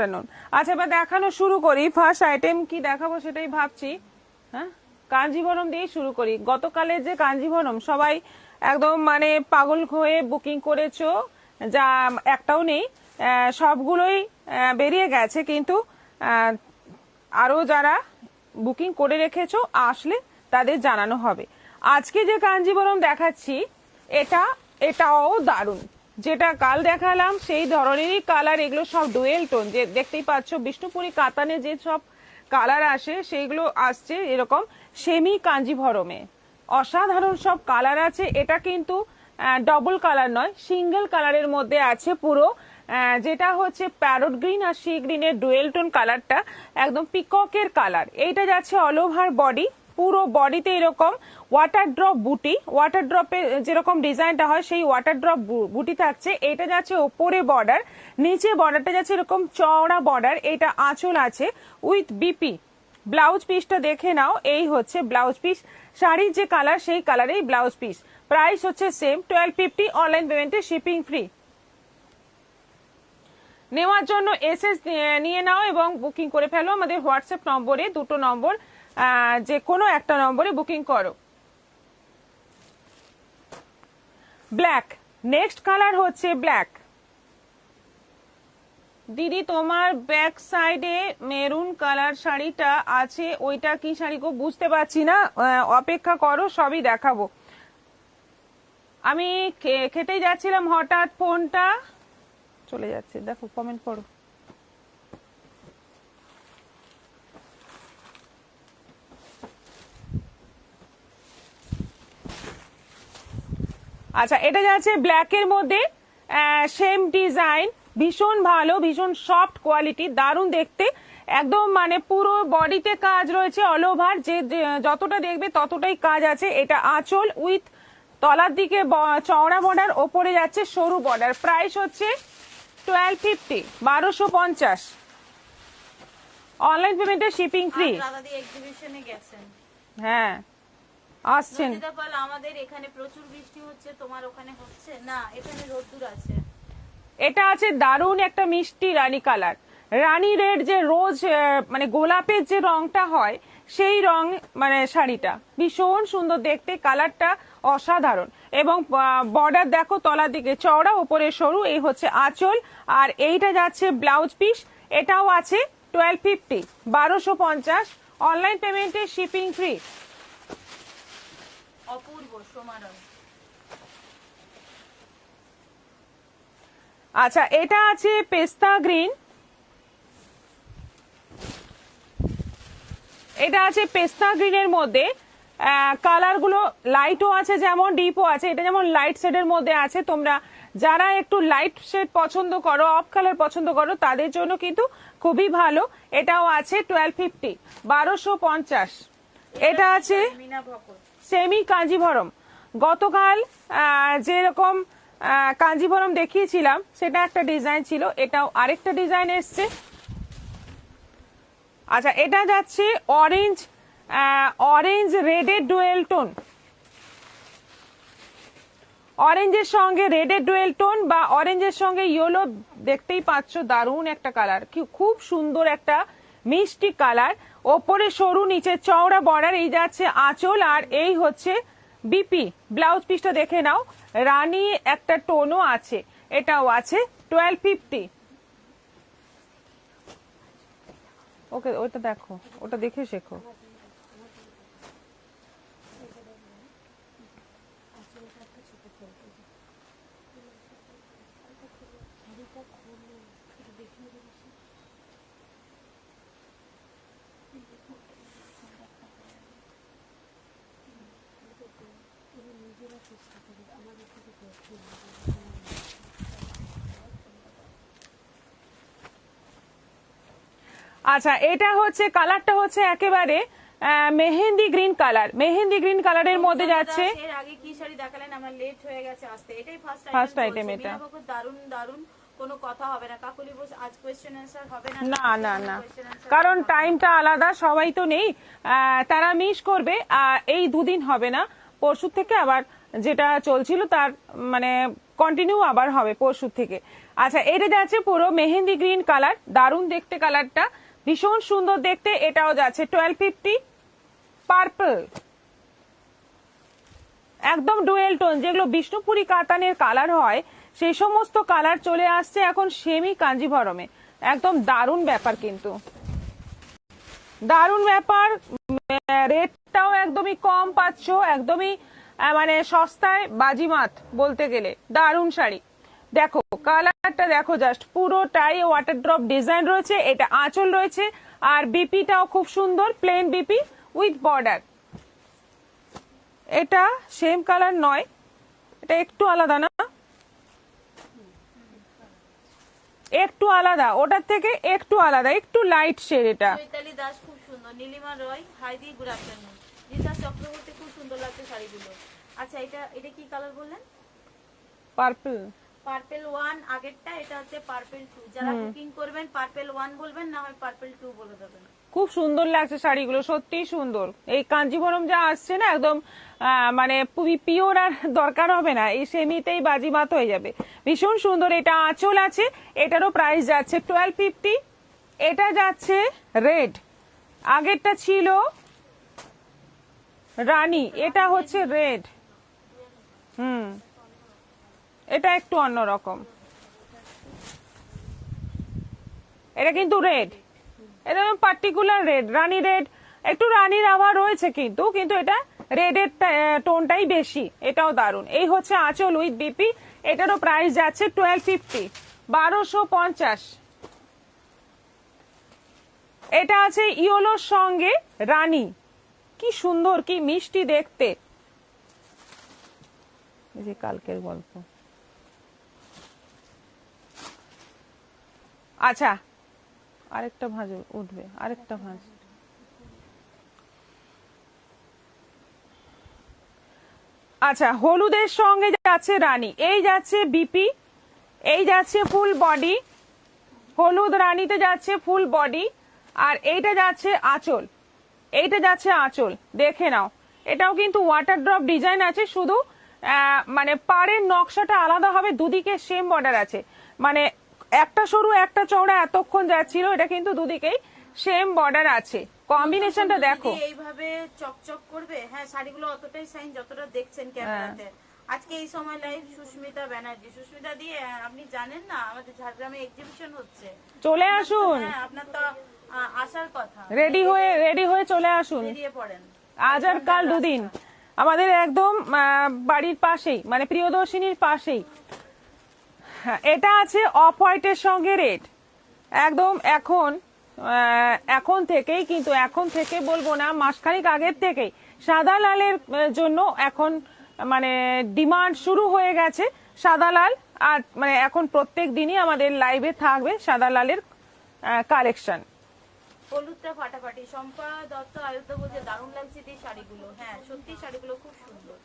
Afternoon. আচ্ছা, এবার দেখানো শুরু করি। ফার্স্ট আইটেম কি দেখাবো সেটাই ভাবছি। হ্যাঁ, কাঞ্জিভরম দিয়ে শুরু করি। গতকালের যে কাঞ্জিভরম সবাই একদম মানে পাগল হয়ে বুকিং করেছো, যা একটাও নেই, সবগুলোই বেরিয়ে গেছে, কিন্তু আরো যারা বুকিং করে রেখেছো আসলে তাদের জানানো হবে। আজকে যে কাঞ্জিভরম দেখাচ্ছি এটাও দারুণ। যেটা কাল দেখালাম সেই ধরনেরই কালার, এগুলো সব ডুয়েল টোন, যে দেখতেই পাচ্ছ বিষ্ণুপুরি কাতানে যে সব কালার আসে সেইগুলো আসছে এরকম সেমি কাঞ্জিভরমে। অসাধারণ সব কালার আছে। এটা কিন্তু ডবল কালার নয়, সিঙ্গেল কালারের মধ্যে আছে পুরো, যেটা হচ্ছে প্যারট গ্রিন আর সি গ্রিনের ডুয়েল টোন কালারটা, একদম পিককের কালার। এইটা যাচ্ছে অল ওভার বডি, পুরো বডিতে এরকম ওয়াটার ড্রপ বুটি, ওয়াটার ড্রপে যেরকম ডিজাইনটা হয় সেই ওয়াটার ড্রপ বুটি থাকছে। এটা যাচ্ছে ওপরে বর্ডার, নিচে বর্ডারটা যাচ্ছে এরকম চওড়া বর্ডার। এটা আঁচল আছে উইথ বিপি। ব্লাউজ পিসটা দেখে নাও, এই হচ্ছে ব্লাউজ পিস। শাড়ির যে কালার সেই কালারেই ব্লাউজ পিস। প্রাইস হচ্ছে সেম 1250, অনলাইন পেমেন্টে শিপিং ফ্রি। নেওয়ার জন্য এসএস নিয়ে নাও এবং বুকিং করে ফেলো আমাদের হোয়াটসঅ্যাপ নম্বরে। দুটো নম্বর, যে কোনো একটা নম্বরে বুকিং করো। ব্ল্যাক, নেক্সট কালার হচ্ছে ব্ল্যাক। দিদি তোমার ব্যাক সাইডে মেরুন কালার শাড়িটা আছে, ওইটা কি শাড়ি গো? বুঝতে পারছি না, অপেক্ষা করো, সবই দেখাবো। আমি খেটেই যাচ্ছিলাম, হঠাৎ ফোনটা চলে যাচ্ছে। দেখো, কমেন্ট করো। আচ্ছা, এটা যাচ্ছে ব্ল্যাকের মধ্যে, সেম ডিজাইন, ভীষণ ভালো, ভীষণ সফট কোয়ালিটি, দারুণ দেখতে। একদম মানে পুরো বডিতে কাজ রয়েছে অল ওভার, যে যতটা দেখবে ততটাই কাজ আছে। এটা আঁচল উইথ তলার দিকে চওড়া বর্ডার, ওপরে যাচ্ছে সরু বর্ডার। প্রাইস হচ্ছে 1250, 1250। অনলাইন পেমেন্টে শিপিং ফ্রি। হ্যাঁ, আসছেন। আমাদের এখানে প্রচুর বৃষ্টি হচ্ছে, তোমার ওখানে হচ্ছে না? এখানে রোদ্দুর আছে। এটা আছে দারুণ একটা মিষ্টি রানী কালার, রানী রেড, যে রোজ মানে গোলাপের যে রংটা হয় সেই রং, মানে শাড়িটা ভীষণ সুন্দর দেখতে, কালারটা অসাধারণ। এবং বর্ডার দেখো, তলার দিকে চওড়া, উপরে সরু। এই হচ্ছে আঁচল, আর এইটা যাচ্ছে ব্লাউজ পিস। এটাও আছে 1250, 1250। অনলাইন পেমেন্টে শিপিং ফ্রি। অপূর্ব সমারোহ। আচ্ছা, এটা আছে পেস্তা গ্রিন, এটা আছে পেস্তা গ্রিনের মধ্যে। কালার গুলো লাইটও আছে যেমন ডিপও আছে। এটা যেমন লাইট শেডের মধ্যে আছে, তোমরা যারা একটু লাইট শেড পছন্দ করো, অফ কালার পছন্দ করো, তাদের জন্য কিন্তু খুবই ভালো। এটাও আছে 1250, 1250। এটা আছে সেমি কাঞ্জিভরম। গতকাল যেরকম কাঞ্জিভরম দেখিয়েছিলাম সেটা একটা ডিজাইন ছিল, এটাও আরেকটা ডিজাইন এসছে। আচ্ছা, এটা যাচ্ছে অরেঞ্জ, অরেঞ্জ রেডের ডুয়েল টোন, অরেঞ্জের সঙ্গে রেডের ডুয়েল টোন বা অরেঞ্জের সঙ্গে ইয়েলো, দেখতেই পাচ্ছ দারুণ একটা কালার, খুব সুন্দর একটা মিষ্টি কালার। ওপরে সরু, নিচে চওড়া বর্ডার। এই যাচ্ছে আঁচল, আর এই হচ্ছে বিপি। ব্লাউজ পিসটা দেখে নাও, রানী একটা টোনও আছে। এটাও আছে 1250। ওকে, ওটা দেখো, ওটা দেখে শেখো। আচ্ছা, এটা হচ্ছে কালারটা হচ্ছে একেবারে mehndi green colour, mehndi green কালারের মধ্যে যাচ্ছে। এর আগে কি শাড়ি দেখালেন? আমরা লেট হয়ে গেছে আসতে, এটাই ফার্স্ট আইটেম। এটা দারুন দারুন, কোনো কথা হবে না কাকুলি বস, আজ কোশ্চেন অ্যানসার হবে না। না না না, কারণ টাইমটা আলাদা, সবাই তো নেই, তারা মিস করবে। এই দুদিন হবে না, পরশু থেকে আবার যেটা চলছিল তার মানে কন্টিনিউ আবার হবে পরশু থেকে। আচ্ছা, এটা যাচ্ছে পুরো মেহেন্দি গ্রিন কালার, দারুণ দেখতে কালারটা, ভীষণ সুন্দর দেখতে। এটাও যাচ্ছে 1250। পার্পল, একদম ডুয়েল টোন, যেগুলো বিষ্ণুপুরি কাতানের কালার হয় সেই সমস্ত কালার চলে আসছে এখন সেমি কাঞ্জিভরমে। একদম দারুণ ব্যাপার, কিন্তু দারুণ ব্যাপার। রেটটাও একদমই কম পাচ্ছ, একদমই মানে সস্তায় বাজিমাত বলতে গেলে। দারুণ শাড়ি, দেখো কালারটা দেখো, জাস্ট পুরোটাই ওয়াটার ড্রপ ডিজাইন রয়েছে। এটা আঁচল রয়েছে, আর বিপিটাও খুব সুন্দর, প্লেন বিপি উইথ বর্ডার। এটা সেম কালার নয়, এটা একটু আলাদা না, একটু আলাদা, ওটার থেকে একটু আলাদা, একটু লাইট শেড। এটা চৈতালি দাস খুব সুন্দর, নীলিমা রয়, হাইদি গুড আফটারনুন, রীতা চক্রবর্তী খুব সুন্দর লাগছে শাড়িগুলো। আচ্ছা, এটা এটা কি কালার বললেন? পার্পল, পার্পল 1 আগেরটা, এটা হচ্ছে পার্পল 2। যারা বুকিং করবেন পার্পল 1 বলবেন, না হয় পার্পল 2 বলে দেবেন। খুব সুন্দর লাগছে শাড়িগুলো, সত্যিই সুন্দর। এই কাঞ্জিভরম যা আসছে না, একদম মানে পিওর আর দরকার হবে না, এই সেমিতেই বাজিমাত হয়ে যাবে। ভীষণ সুন্দর। এটা আঁচল আছে, এটারও প্রাইস যাচ্ছে 1250। এটা যাচ্ছে রেড, আগেরটা ছিল রানী, এটা হচ্ছে রেড। এটা একটু অন্যরকম, এটা কিন্তু রেড, এটা পার্টিকুলার রেড, রানী রেড, একটু রানীর আভা রয়েছে, কিন্তু কিন্তু এটা রেডের টোনটাই বেশি। এটাও দারুণ। এই হচ্ছে আঁচল উইথ বিপি, এটারও প্রাইস যাচ্ছে 1250, 1250। এটা আছে ইয়োলোর সঙ্গে রানী, কি সুন্দর, কি মিষ্টি দেখতে। এই যে কালকের গল্প। আচ্ছা, আরেকটা ভাঁজ উঠবে, আরেকটা ভাঁজ। আচ্ছা, হলুদের সঙ্গে যাচ্ছে রানী, এই যাচ্ছে বিপি, এই যাচ্ছে ফুল বডি, হলুদ রানীতে যাচ্ছে ফুল বডি, আর এইটা যাচ্ছে আঁচল, এইটা যাচ্ছে আঁচল। দেখে নাও, এটাও কিন্তু ওয়াটার ড্রপ ডিজাইন আছে, শুধু মানে পাড়ের নকশাটা আলাদা হবে, দুদিকে সেম বর্ডার আছে, মানে একটা সরু একটা চওড়া এতক্ষণ যাচ্ছিল, এটা কিন্তু দুদিকেই সেম বর্ডার আছে। কম্বিনেশনটা দেখো, এইভাবে চকচক করবে। হ্যাঁ, শাড়িগুলো অতটাই সাইন যতটা দেখছেন ক্যামেরাতে। আজকে এই সময় লাইভ সুস্মিতা ব্যানার্জি। সুস্মিতা দিয়ে আপনি জানেন না আমাদের ঝাড়গ্রামে এক্সিবিশন হচ্ছে, চলে আসুন। হ্যাঁ, আপনার তো আসার কথা। রেডি হয়ে চলে আসুন, বেরিয়ে পড়েন। আজ আর কাল দুদিন। আমাদের একদম বাড়ির পাশেই, মানে প্রিয়দর্শিনীর পাশেই। এটা আছে অফ হোয়াইটের সঙ্গে রেড, একদম এখন থেকেই, কিন্তু এখন থেকে বলবো না, মাসখানেক আগের থেকেই সাদা লালের জন্য এখন মানে ডিমান্ড শুরু হয়ে গেছে। সাদা লাল, আর মানে এখন প্রত্যেক দিনই আমাদের লাইভে থাকবে সাদা লালের কালেকশন। হলুদটা ফাটাফাটি। শম্পা দত্ত আয়ুক্ত বলছে দারুণ লাগছে এই শাড়িগুলো। হ্যাঁ, সত্যি শাড়িগুলো খুব সুন্দর।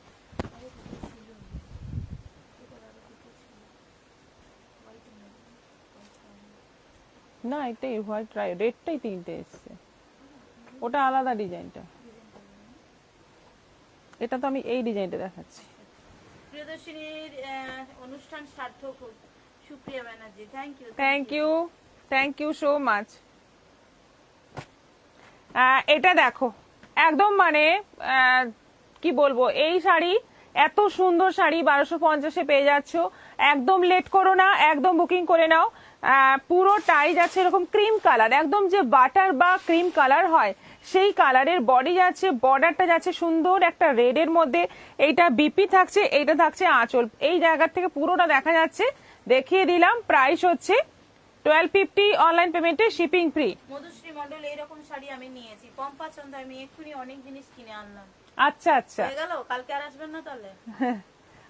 না, এটাই হোয়াইট, রেডটাই তিনটে এসছে, ওটা আলাদা ডিজাইনটা। এটা তো আমি এই ডিজাইনটা দেখাচ্ছি। প্রিয়দর্শিনীর অনুষ্ঠান সার্থক হোক। Supriya Banerjee, thank you so much. এটা দেখো, একদম মানে কি বলবো, এই শাড়ি, এত সুন্দর শাড়ি 1250-এ পেয়ে যাচ্ছ। একদম লেট করো না, একদম বুকিং করে নাও। পুরোটাই যাচ্ছে এরকম ক্রিম কালার, একদম যে বাটার বা ক্রিম কালার হয় সেই কালারের বডি যাচ্ছে, বর্ডারটা যাচ্ছে সুন্দর একটা রেডের মধ্যে। এইটা বিপি থাকছে, এইটা থাকছে আঁচল, এই জায়গা থেকে পুরোটা দেখা যাচ্ছে। দেখিয়ে দিলাম, প্রাইস হচ্ছে 1250, অনলাইন পেমেন্টে শিপিং ফ্রি। মধুশ্রী মন্ডল, এইরকম শাড়ি আমি নিয়েছি, কম পছন্দ, আমি এক্ষুনি অনেক জিনিস কিনে আনলাম। আচ্ছা আচ্ছা, হয়ে গেল, কালকে আর আসবেন না তাহলে?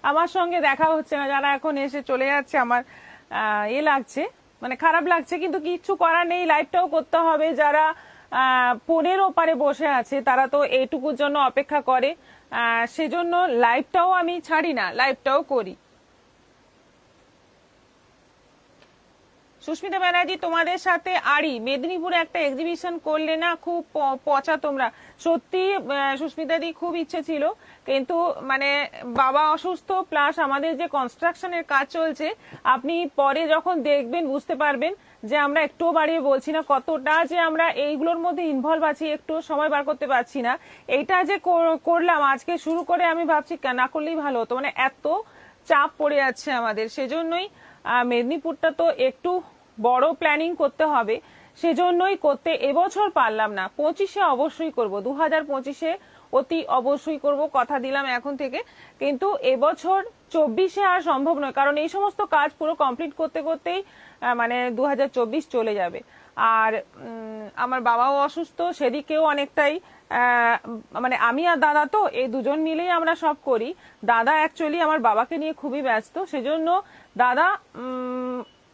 আমার সঙ্গে দেখা হচ্ছে না, যারা এখন এসে চলে যাচ্ছে, আমার লাগছে, মানে খারাপ লাগছে, কিন্তু কিছু করার নেই, লাইভটাও করতে হবে। যারা ফোনের ওপারে বসে আছে তারা তো এইটুকুর জন্য অপেক্ষা করে, সেজন্য লাইভটাও আমি ছাড়ি না, লাইভটাও করি। সুস্মিতা ব্যানার্জি, তোমাদের সাথে আড়ি মেদিনীপুরে একটা এক্সিবিশন করলে না, খুব পচা তোমরা। সত্যি সুস্মিতা দি, খুব ইচ্ছে ছিল, কিন্তু মানে বাবা অসুস্থ, প্লাস আমাদের যে কনস্ট্রাকশনের কাজ চলছে, আপনি পরে যখন দেখবেন বুঝতে পারবেন যে আমরা একটুও বাড়িয়ে বলছি না, কতটা যে আমরা এইগুলোর মধ্যে ইনভলভ আছি, একটু সময় বার করতে পারছি না। এইটা যে করলাম আজকে শুরু করে, আমি ভাবছি না করলেই ভালো হতো, মানে এত চাপ পড়ে যাচ্ছে আমাদের। সেজন্যই মেদিনীপুরটা তো একটু বড় প্ল্যানিং করতে হবে, সেজন্যই করতে এবছর পারলাম না। 25-এ অবশ্যই করব, 2025-এ অতি অবশ্যই করব, কথা দিলাম এখন থেকে। কিন্তু এবছর 24-এ আর সম্ভব নয়, কারণ এই সমস্ত কাজ পুরো কমপ্লিট করতে করতেই মানে 2024 চলে যাবে। আর আমার বাবাও অসুস্থ, সেদিকেও অনেকটাই মানে আমি আর দাদা তো এই দুজন মিলেই আমরা সব করি। দাদা অ্যাকচুয়ালি আমার বাবাকে নিয়ে খুবই ব্যস্ত, সেজন্য দাদা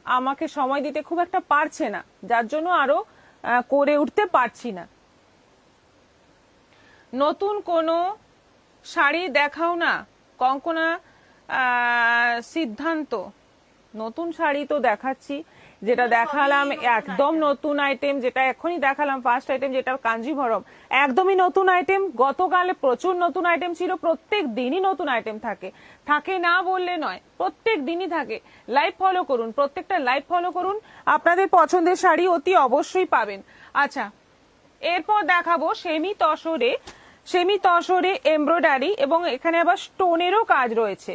আমাকে সময় দিতে খুব একটা পারছে না, যার জন্য আরো করে উঠতে পারছি না। নতুন কোনো শাড়ি দেখাও না কঙ্কনা সিদ্ধান্ত। নতুন শাড়ি তো দেখাচ্ছি, যেটা দেখালাম একদম নতুন আইটেম, যেটা এখনই দেখালাম ফার্স্ট আইটেম, যেটা কাঞ্জিভরম, একদমই নতুন আইটেম। গতকালে প্রচুর নতুন আইটেম ছিল, প্রত্যেক দিনই নতুন আইটেম থাকে, থাকে না বললে নয়, প্রত্যেক দিনই থাকে। লাইভ ফলো করুন, প্রত্যেকটা লাইভ ফলো করুন, আপনাদের পছন্দের শাড়ি অতি অবশ্যই পাবেন। আচ্ছা, এরপর দেখাবো সেমি তসরে এমব্রয়ডারি, এবং এখানে আবার স্টোনেরও কাজ রয়েছে।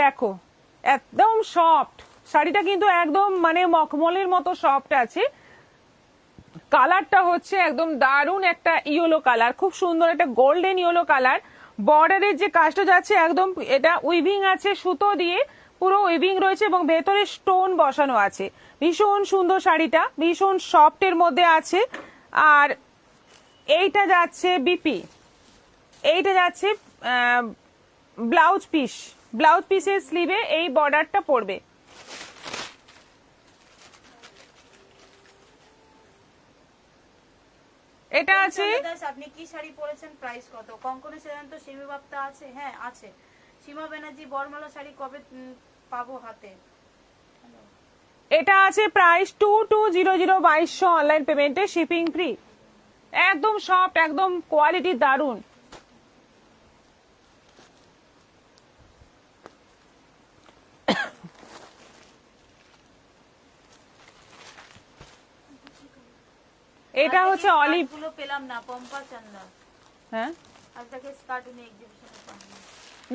দেখো একদম সফট শাড়িটা, কিন্তু একদম মানে মখমলের মতো সফট আছে। কালারটা হচ্ছে একদম দারুণ একটা ইয়েলো কালার, খুব সুন্দর একটা গোল্ডেন ইয়েলো কালার। বর্ডারের যে কাজটা যাচ্ছে একদম, এটা উইভিং আছে, সুতো দিয়ে পুরো উইভিং রয়েছে, এবং ভেতরে স্টোন বসানো আছে। ভীষণ সুন্দর শাড়িটা, ভীষণ সফটের মধ্যে আছে। আর এইটা যাচ্ছে বিপি, এইটা যাচ্ছে ব্লাউজ পিস, ব্লাউজ পিসের স্লিভে এই বর্ডারটা পড়বে। এটা আছে। আপনি কি শাড়ি পরেছেন, প্রাইস কত? কঙ্কনা সিদ্ধান্ত সেমি বাপ্তা আছে? হ্যাঁ আছে। সীমা ব্যানার্জি, বর্মালা শাড়ি কবে পাবো হাতে? এটা আছে প্রাইস 2200, 2200 অনলাইন পেমেন্টে, শিপিং ফ্রি। একদম সফট, একদম কোয়ালিটি দারুন। এটা হচ্ছে অলিভ গুলো পেলাম না, পম্পা চান্দা। হ্যাঁ, আজকে স্কার্ট নিয়ে এক্সিবিশনে পাবো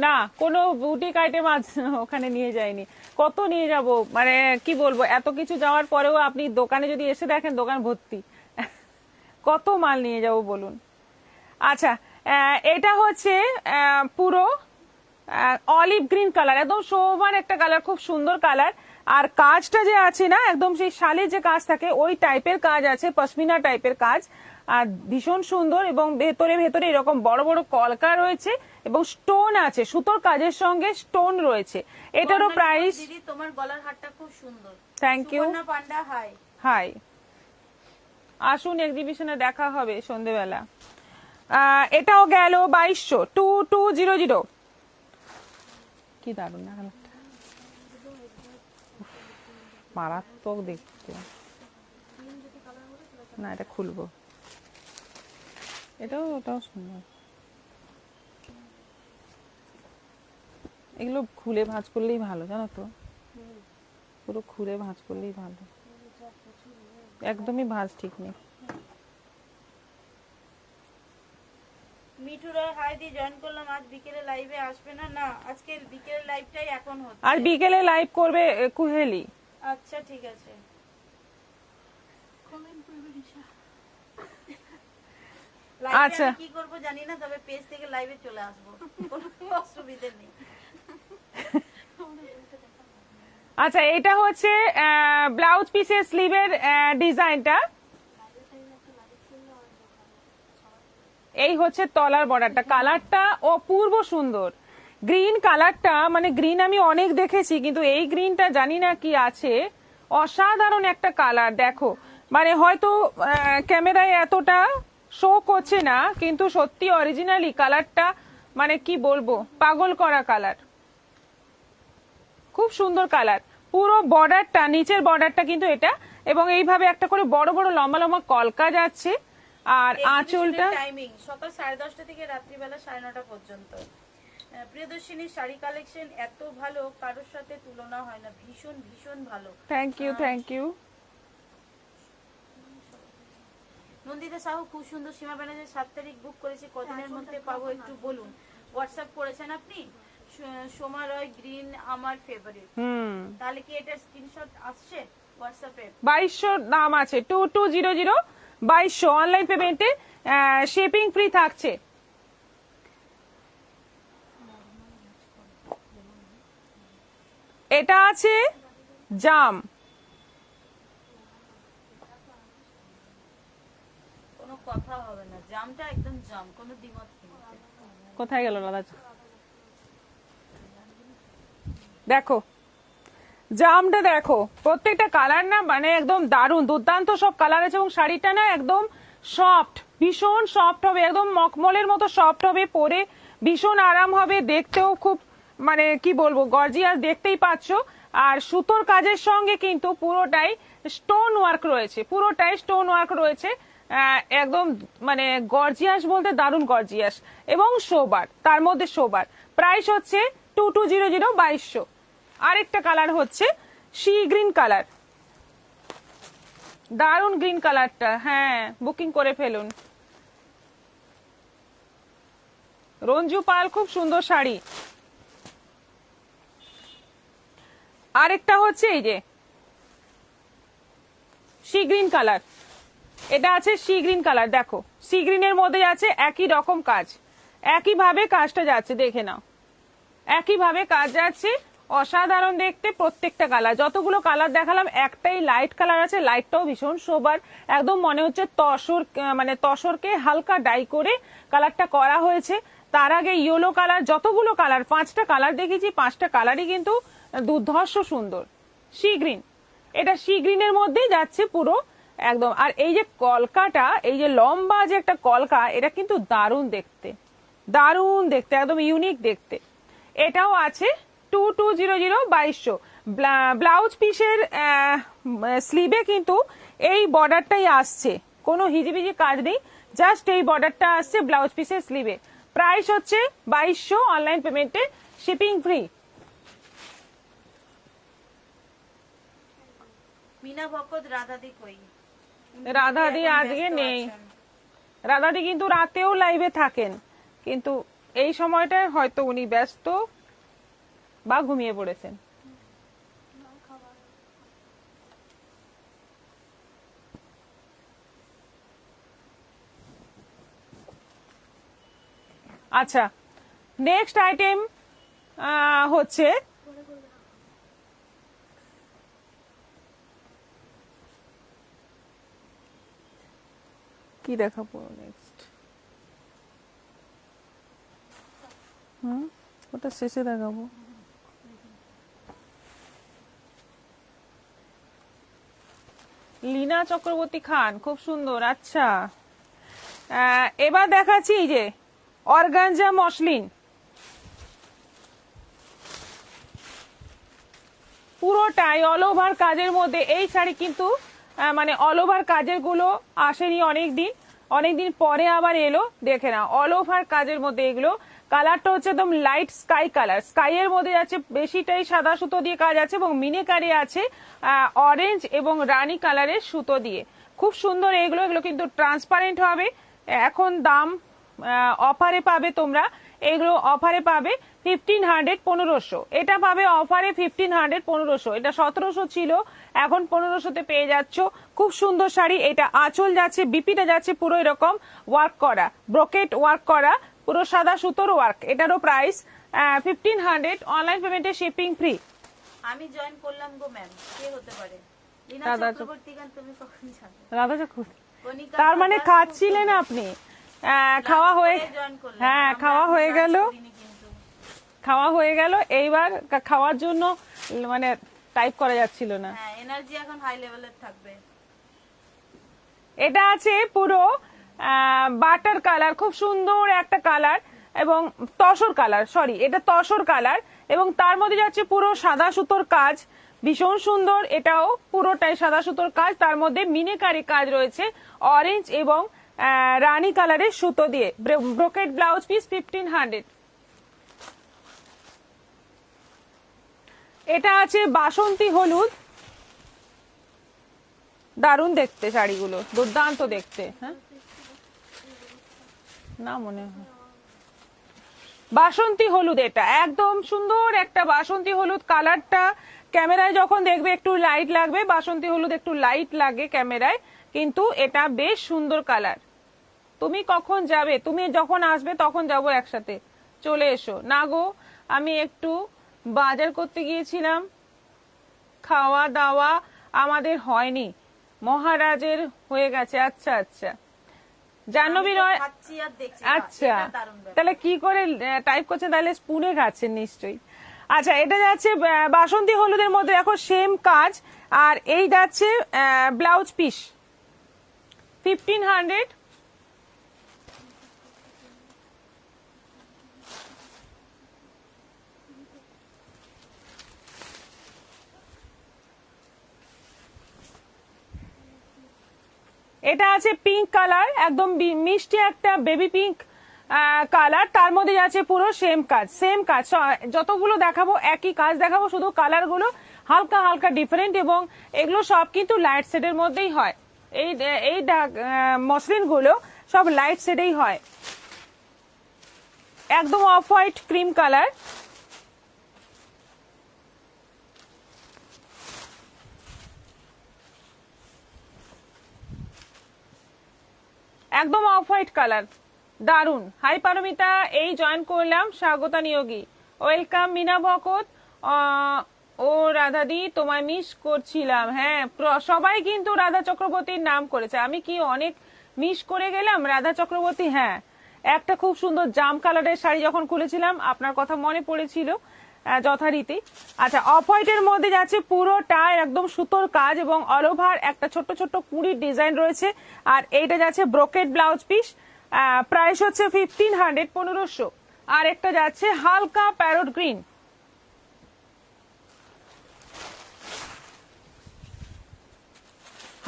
না, কোনো বুটিক আইটেম আজ ওখানে নিয়ে যায়নি। কত নিয়ে যাব, মানে কি বলবো, এত কিছু যাওয়ার পরেও আপনি দোকানে যদি এসে দেখেন দোকান ভর্তি, কত মাল নিয়ে যাব বলুন। আচ্ছা, এটা হচ্ছে পুরো অলিভ গ্রিন কালার, একদম শোভান একটা কালার, খুব সুন্দর কালার। আর কাজটা যে আছে না, একদম সেই শালের যে কাজ থাকে ওই টাইপের কাজ আছে, পশমিনা টাইপের কাজ, আর ভীষণ সুন্দর। এবং ভেতরে ভেতরে এরকম বড় বড় কলকা রয়েছে, এবং স্টোন আছে, সুতোর কাজের সঙ্গে স্টোন রয়েছে। এটারও প্রাইস। দিদি তোমার গলার হারটা খুব সুন্দর, thank you. Subarna Panda, hi hi, আসুন এক্সিবিশনে দেখা হবে সন্ধেবেলা। এটাও গেল 2200, 2200। কি দারুণ না কালারটা, মারাত্মক দেখতে। না, এটা খুলবো, ওটাও সুন্দর। এগুলো খুলে ভাঁজ করলেই ভালো, জানো তো, পুরো খুলে ভাঁজ করলেই ভালো, একদমই ভাঁজ ঠিক নেই। মিঠু রয়, হাই দি, জয়েন করলাম। আজ বিকেলে লাইভে আসবে না? না, আজকে বিকেলের লাইভটাই এখন হচ্ছে। আর বিকেলে লাইভ করবে কুহেলি। আচ্ছা ঠিক আছে, আচ্ছা, কি করব জানি না, তবে পেজ থেকে লাইভে চলে আসবো, কোনো অসুবিধা নেই। আচ্ছা, এটা হচ্ছে ব্লাউজ পিসের স্লিভের ডিজাইনটা, এই হচ্ছে তলার বর্ডারটা। কালারটা অপূর্ব সুন্দর, গ্রিন কালারটা, মানে গ্রিন আমি অনেক দেখেছি, কিন্তু এই গ্রিনটা জানি না কি আছে, অসাধারণ একটা কালার। দেখো, মানে হয়তো ক্যামেরায় এতটা শো করছে না, কিন্তু সত্যি অরিজিনালি কালারটা মানে কি বলবো, পাগল করা কালার, খুব সুন্দর কালার। পুরো বর্ডারটা, নিচের বর্ডারটা কিন্তু এটা, এবং এইভাবে একটা করে বড় বড় লম্বা লম্বা কলকা যাচ্ছে। আর আঁচলটা টাইমিং সকাল 10:30 থেকে রাত্রিবেলা 9:30 পর্যন্ত। প্রিয়দর্শিনীর শাড়ি কালেকশন এত ভালো, কারোর সাথে তুলনা হয় না, ভীষণ ভীষণ ভালো। Thank you, thank you. Nandita Sahu খুব সুন্দর। সীমা ব্যানার্জি 7 তারিখ বুক করেছি, কদিনের মধ্যে পাবো একটু বলুন। হোয়াটসঅ্যাপ করেছেন আপনি? সোমা রয় গ্রিন আমার ফেভারিট। তাহলে কি এটা স্ক্রিনশট আসছে হোয়াটসঅ্যাপে? 2200 দাম আছে, 2200 2200 অনলাইন পেমেন্টে, শিপিং ফ্রি থাকছে। এটা আছে জাম, কোনো কথা হবে না, জামটা একদম জাম, কোনো দ্বিমত নেই। কোথায় গেল দাদা? দেখো জামটা দেখো, প্রত্যেকটা কালার না মানে একদম দারুণ দুর্দান্ত সব কালার আছে, এবং শাড়িটা না একদম সফট, ভীষণ সফট হবে, একদম মখমলের মতো সফট হবে, পরে ভীষণ আরাম হবে, দেখতেও খুব মানে কি বলবো গর্জিয়াস দেখতেই পাচ্ছ। আর সুতোর কাজের সঙ্গে কিন্তু পুরোটাই স্টোন ওয়ার্ক রয়েছে, পুরোটাই স্টোন ওয়ার্ক রয়েছে, একদম মানে গর্জিয়াস বলতে দারুণ গর্জিয়াস, এবং সোবার, তার মধ্যে সোবার। প্রাইস হচ্ছে 2200 2200। আরেকটা কালার হচ্ছে সি গ্রিন কালার, দারুণ গ্রিন কালারটা, হ্যাঁ বুকিং করে ফেলুন। রঞ্জু পাল, খুব সুন্দর শাড়ি। আরেকটা হচ্ছে এই যে সি গ্রিন কালার, এটা আছে সি গ্রিন কালার, দেখো সি গ্রিনের মধ্যে আছে একই রকম কাজ, একইভাবে কাজটা যাচ্ছে, দেখে নাও একইভাবে কাজ যাচ্ছে, অসাধারণ দেখতে প্রত্যেকটা কালার। যতগুলো কালার দেখালাম একটাই লাইট কালার আছে, লাইটটাও ভীষণ সোবার, একদম মনে হচ্ছে তসর, মানে তসরকে হালকা ডাই করে কালারটা করা হয়েছে। তার আগে ইয়েলো কালার, যতগুলো কালার 5টা কালার দেখেছি, 5টা কালারই কিন্তু দুর্ধর্ষ সুন্দর। সি গ্রিন, এটা সি গ্রিনের মধ্যেই যাচ্ছে পুরো একদম। আর এই যে কলকাটা, এই যে লম্বা যে একটা কলকা, এটা কিন্তু দারুণ দেখতে, দারুণ দেখতে, একদম ইউনিক দেখতে। এটাও আছে 2200 2200। ব্লাউজ পিসের স্লিভে কিন্তু এই বর্ডারটাই আসছে, কোনো হিজিবিজি কাজ নেই, জাস্ট এই বর্ডারটা আসছে ব্লাউজ পিসের স্লিভে। প্রাইস হচ্ছে 2200, অনলাইন পেমেন্টে শিপিং ফ্রি। মিনা ভকত রাধাদি কই? রাধাদি আজকে নেই, রাধাদি কিন্তু রাতেও লাইভে থাকেন, কিন্তু এই সময়টায় হয়তো উনি ব্যস্ত বা ঘুমিয়ে পড়েছেন। আচ্ছা, নেক্সট আইটেম হচ্ছে কি দেখাবো নেক্সট, ওটা শেষে দেখাবো। লীনা চক্রবর্তী খান, খুব সুন্দর। আচ্ছা, এবার দেখাচ্ছি এই যে অর্গানজা মসলিন, পুরোটাই অল ওভার কাজের মধ্যে। এই শাড়ি কিন্তু মানে অল ওভার কাজের গুলো আসেনি অনেকদিন পরে আবার এলো, দেখে না অল ওভার কাজের মধ্যে এগুলো। কালারটা হচ্ছে একদম লাইট স্কাই কালার, স্কাই এর মধ্যে আছে, বেশিটাই সাদা সুতো দিয়ে কাজ আছে, এবং মিনেকারি আছে অরেঞ্জ এবং রানী কালারের সুতো দিয়ে, খুব সুন্দর এগুলো। এগুলো কিন্তু ট্রান্সপারেন্ট হবে। এখন দাম অফারে পাবে তোমরা, এগুলো অফারে পাবে 1500 1500, এটা পাবে অফারে 1500 1500, এটা 1700 ছিল, এখন 1500-তে পেয়ে যাচ্ছ। খুব সুন্দর শাড়ি। এটা আঁচল যাচ্ছে, বিপিটা যাচ্ছে পুরো এরকম ওয়ার্ক করা, ব্রোকেট ওয়ার্ক করা, পুরো সাদা সুতোর ওয়ার্ক। এটারও প্রাইস 1500, অনলাইন পেমেন্টে শিপিং ফ্রি। আমি জয়েন করলাম গো ম্যাম, কে হতে পারে? লীনা রাধা চক্রবর্তী গান তুমি কখন জানো? রাধা চক্রবর্তী, কণিকা তার মানে প্রকাশ খাচ্ছিলেন খুব আপনি? খাওয়া হয়ে, জয়েন করলাম। হ্যাঁ আমরা খাওয়া এখন হয়ে lunch গেল, করিনি কিন্তু। খাওয়া হয়ে গেল, এইবার খাওয়ার জন্য মানে টাইপ করা যাচ্ছিল না। হ্যাঁ, এনার্জি এখন হাই লেভেলের থাকবে। এটা আছে পুরো বাটার কালার, খুব সুন্দর একটা কালার, এবং তসর কালার, সরি এটা তসর কালার, এবং তার মধ্যে যাচ্ছে পুরো সাদা সুতোর কাজ, ভীষণ সুন্দর। এটাও পুরোটাই সাদা সুতোর কাজ, তার মধ্যে মিনেকারি কাজ রয়েছে অরেঞ্জ এবং রানী কালারের সুতো দিয়ে। Brocade blouse piece 1500। এটা আছে বাসন্তী হলুদ, দারুণ দেখতে শাড়িগুলো, দুর্দান্ত দেখতে। হ্যাঁ না মনে হয় বাসন্তী হলুদ, এটা একদম সুন্দর একটা বাসন্তী হলুদ কালারটা। ক্যামেরায় যখন দেখবে একটু লাইট লাগবে, বাসন্তী হলুদ একটু লাইট লাগে ক্যামেরায়, কিন্তু এটা বেশ সুন্দর কালার। তুমি কখন যাবে? তুমি যখন আসবে তখন যাবো একসাথে, চলে এসো। না গো, আমি একটু বাজার করতে গিয়েছিলাম, খাওয়া দাওয়া আমাদের হয়নি, মহারাজের হয়ে গেছে। আচ্ছা আচ্ছা, জাহ্নবী রয়, খাচ্ছি আর দেখছি, আচ্ছা এটা দারুণ ব্যাপার। তাহলে কি করে টাইপ করছেন? তাহলে স্পুনে খাচ্ছেন নিশ্চয়ই। আচ্ছা, এটা যাচ্ছে বাসন্তী হলুদের মধ্যে দেখো সেম কাজ, আর এই যাচ্ছে ব্লাউজ পিস 1500। এটা আছে পিঙ্ক কালার, একদম মিষ্টি একটা বেবি পিঙ্ক কালার, তার মধ্যে যাচ্ছে পুরো সেম কাজ, সেম কাজ। যতগুলো দেখাবো একই কাজ দেখাবো, শুধু কালার গুলো হালকা হালকা ডিফারেন্ট, এবং এগুলো সব কিন্তু লাইট শেডের মধ্যেই হয়। এই এই মসলিন গুলো সব লাইট শেডেই হয়, একদম অফ হোয়াইট ক্রিম কালার। একদম অফ হোয়াইট কালার, দারুন। হাই পারমিতা, এই জয়েন করলাম, স্বাগতা নিয়োগী, ওয়েলকাম। মিনা ভকত, ও রাধাদি তোমায় মিস করছিলাম। হ্যাঁ, সবাই কিন্তু রাধা চক্রবর্তীর নাম করেছে, আমি কি অনেক মিস করে গেলাম রাধা চক্রবর্তী? হ্যাঁ, একটা খুব সুন্দর জাম কালারের শাড়ি যখন খুলেছিলাম আপনার কথা মনে পড়েছিল যথারীতি। আচ্ছা, অফ হোয়াইটের মধ্যে যাচ্ছে পুরোটা একদম সুতোর কাজ, এবং অল ওভার একটা ছোট্ট ছোট্ট কুড়ির ডিজাইন রয়েছে, আর এইটা যাচ্ছে ব্রোকেট ব্লাউজ পিস, প্রাইস হচ্ছে 1500, 1500। আর একটা যাচ্ছে হালকা প্যারট গ্রিন,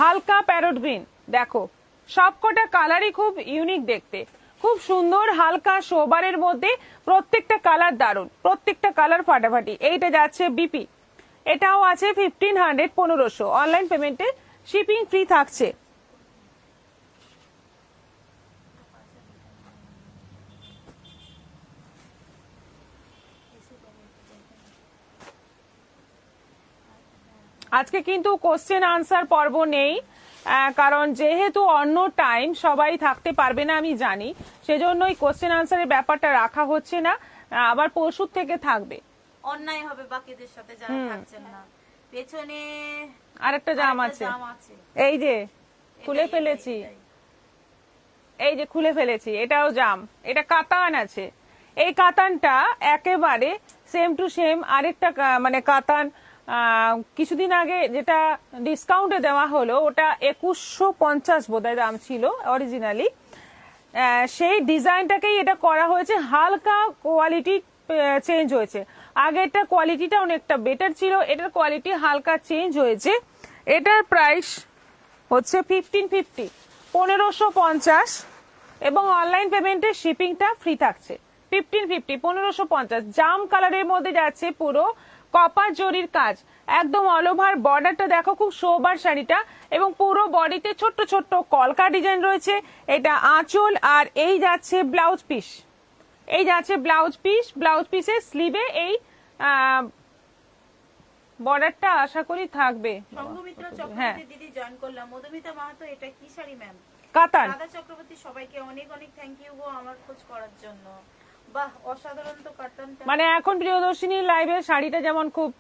হালকা প্যারট গ্রিন। দেখো সবকটা কালারই খুব ইউনিক দেখতে, খুব সুন্দর, হালকা সোবারের মধ্যে, প্রত্যেকটা কালার দারুন, প্রত্যেকটা কালার ফাটাফাটি। এইটা যাচ্ছে বিপি, এটাও আছে 1500, 1500। অনলাইন পেমেন্টে শিপিং ফ্রি থাকছে। আজকে কিন্তু কোশ্চেন আনসার পর্ব নেই, কারণ যেহেতু অন্য টাইম সবাই থাকতে পারবে না আমি জানি, সেজন্যই কোশ্চেন আনসারের ব্যাপারটা রাখা হচ্ছে না, আবার পরশু থেকে থাকবে। অন্যায় হবে বাকিদের সাথে যারা থাকছেন না। পেছনে আরেকটা জাম আছে, এই যে খুলে ফেলেছি, এই যে খুলে ফেলেছি, এটাও জাম, এটা কাতান আছে। এই কাতানটা একেবারে সেম টু সেম আরেকটা মানে কাতান কিছুদিন আগে যেটা ডিসকাউন্টে দেওয়া হলো, ওটা 2150 বোধহয় দাম ছিল অরিজিনালি, সেই ডিজাইনটাকেই এটা করা হয়েছে, হালকা কোয়ালিটি চেঞ্জ হয়েছে। আগেরটা কোয়ালিটিটা অনেকটা বেটার ছিল, এটার কোয়ালিটি হালকা চেঞ্জ হয়েছে। এটার প্রাইস হচ্ছে 1550, 1550, এবং অনলাইন পেমেন্টে শিপিংটা ফ্রি থাকছে। 1550, 1550। জাম কালারের মধ্যে যাচ্ছে পুরো কপার জরির কাজ, একদম অল ওভার বর্ডারটা দেখো, খুব সোবার শাড়িটা, এবং পুরো বডিতে ছোট্ট ছোট্ট কলকা ডিজাইন রয়েছে। এটা আঁচল, আর এই যাচ্ছে ব্লাউজ পিস, এই যাচ্ছে ব্লাউজ পিস, ব্লাউজ পিসের স্লিভে এই বর্ডারটা আশা করি থাকবে। সঙ্গমিত্র চক্রবর্তী দিদি জয়েন করলাম। মধুমিতা মাহাতো, এটা কি শাড়ি ম্যাম? কাতান। রাধা চক্রবর্তী, সবাইকে অনেক অনেক থ্যাংক ইউ গো আমার খোঁজ করার জন্য। বাহ, অসাধারণ তো কাতানটা। মানে এখন প্রিয়দর্শিনীর লাইভে শাড়িটা যেমন খুব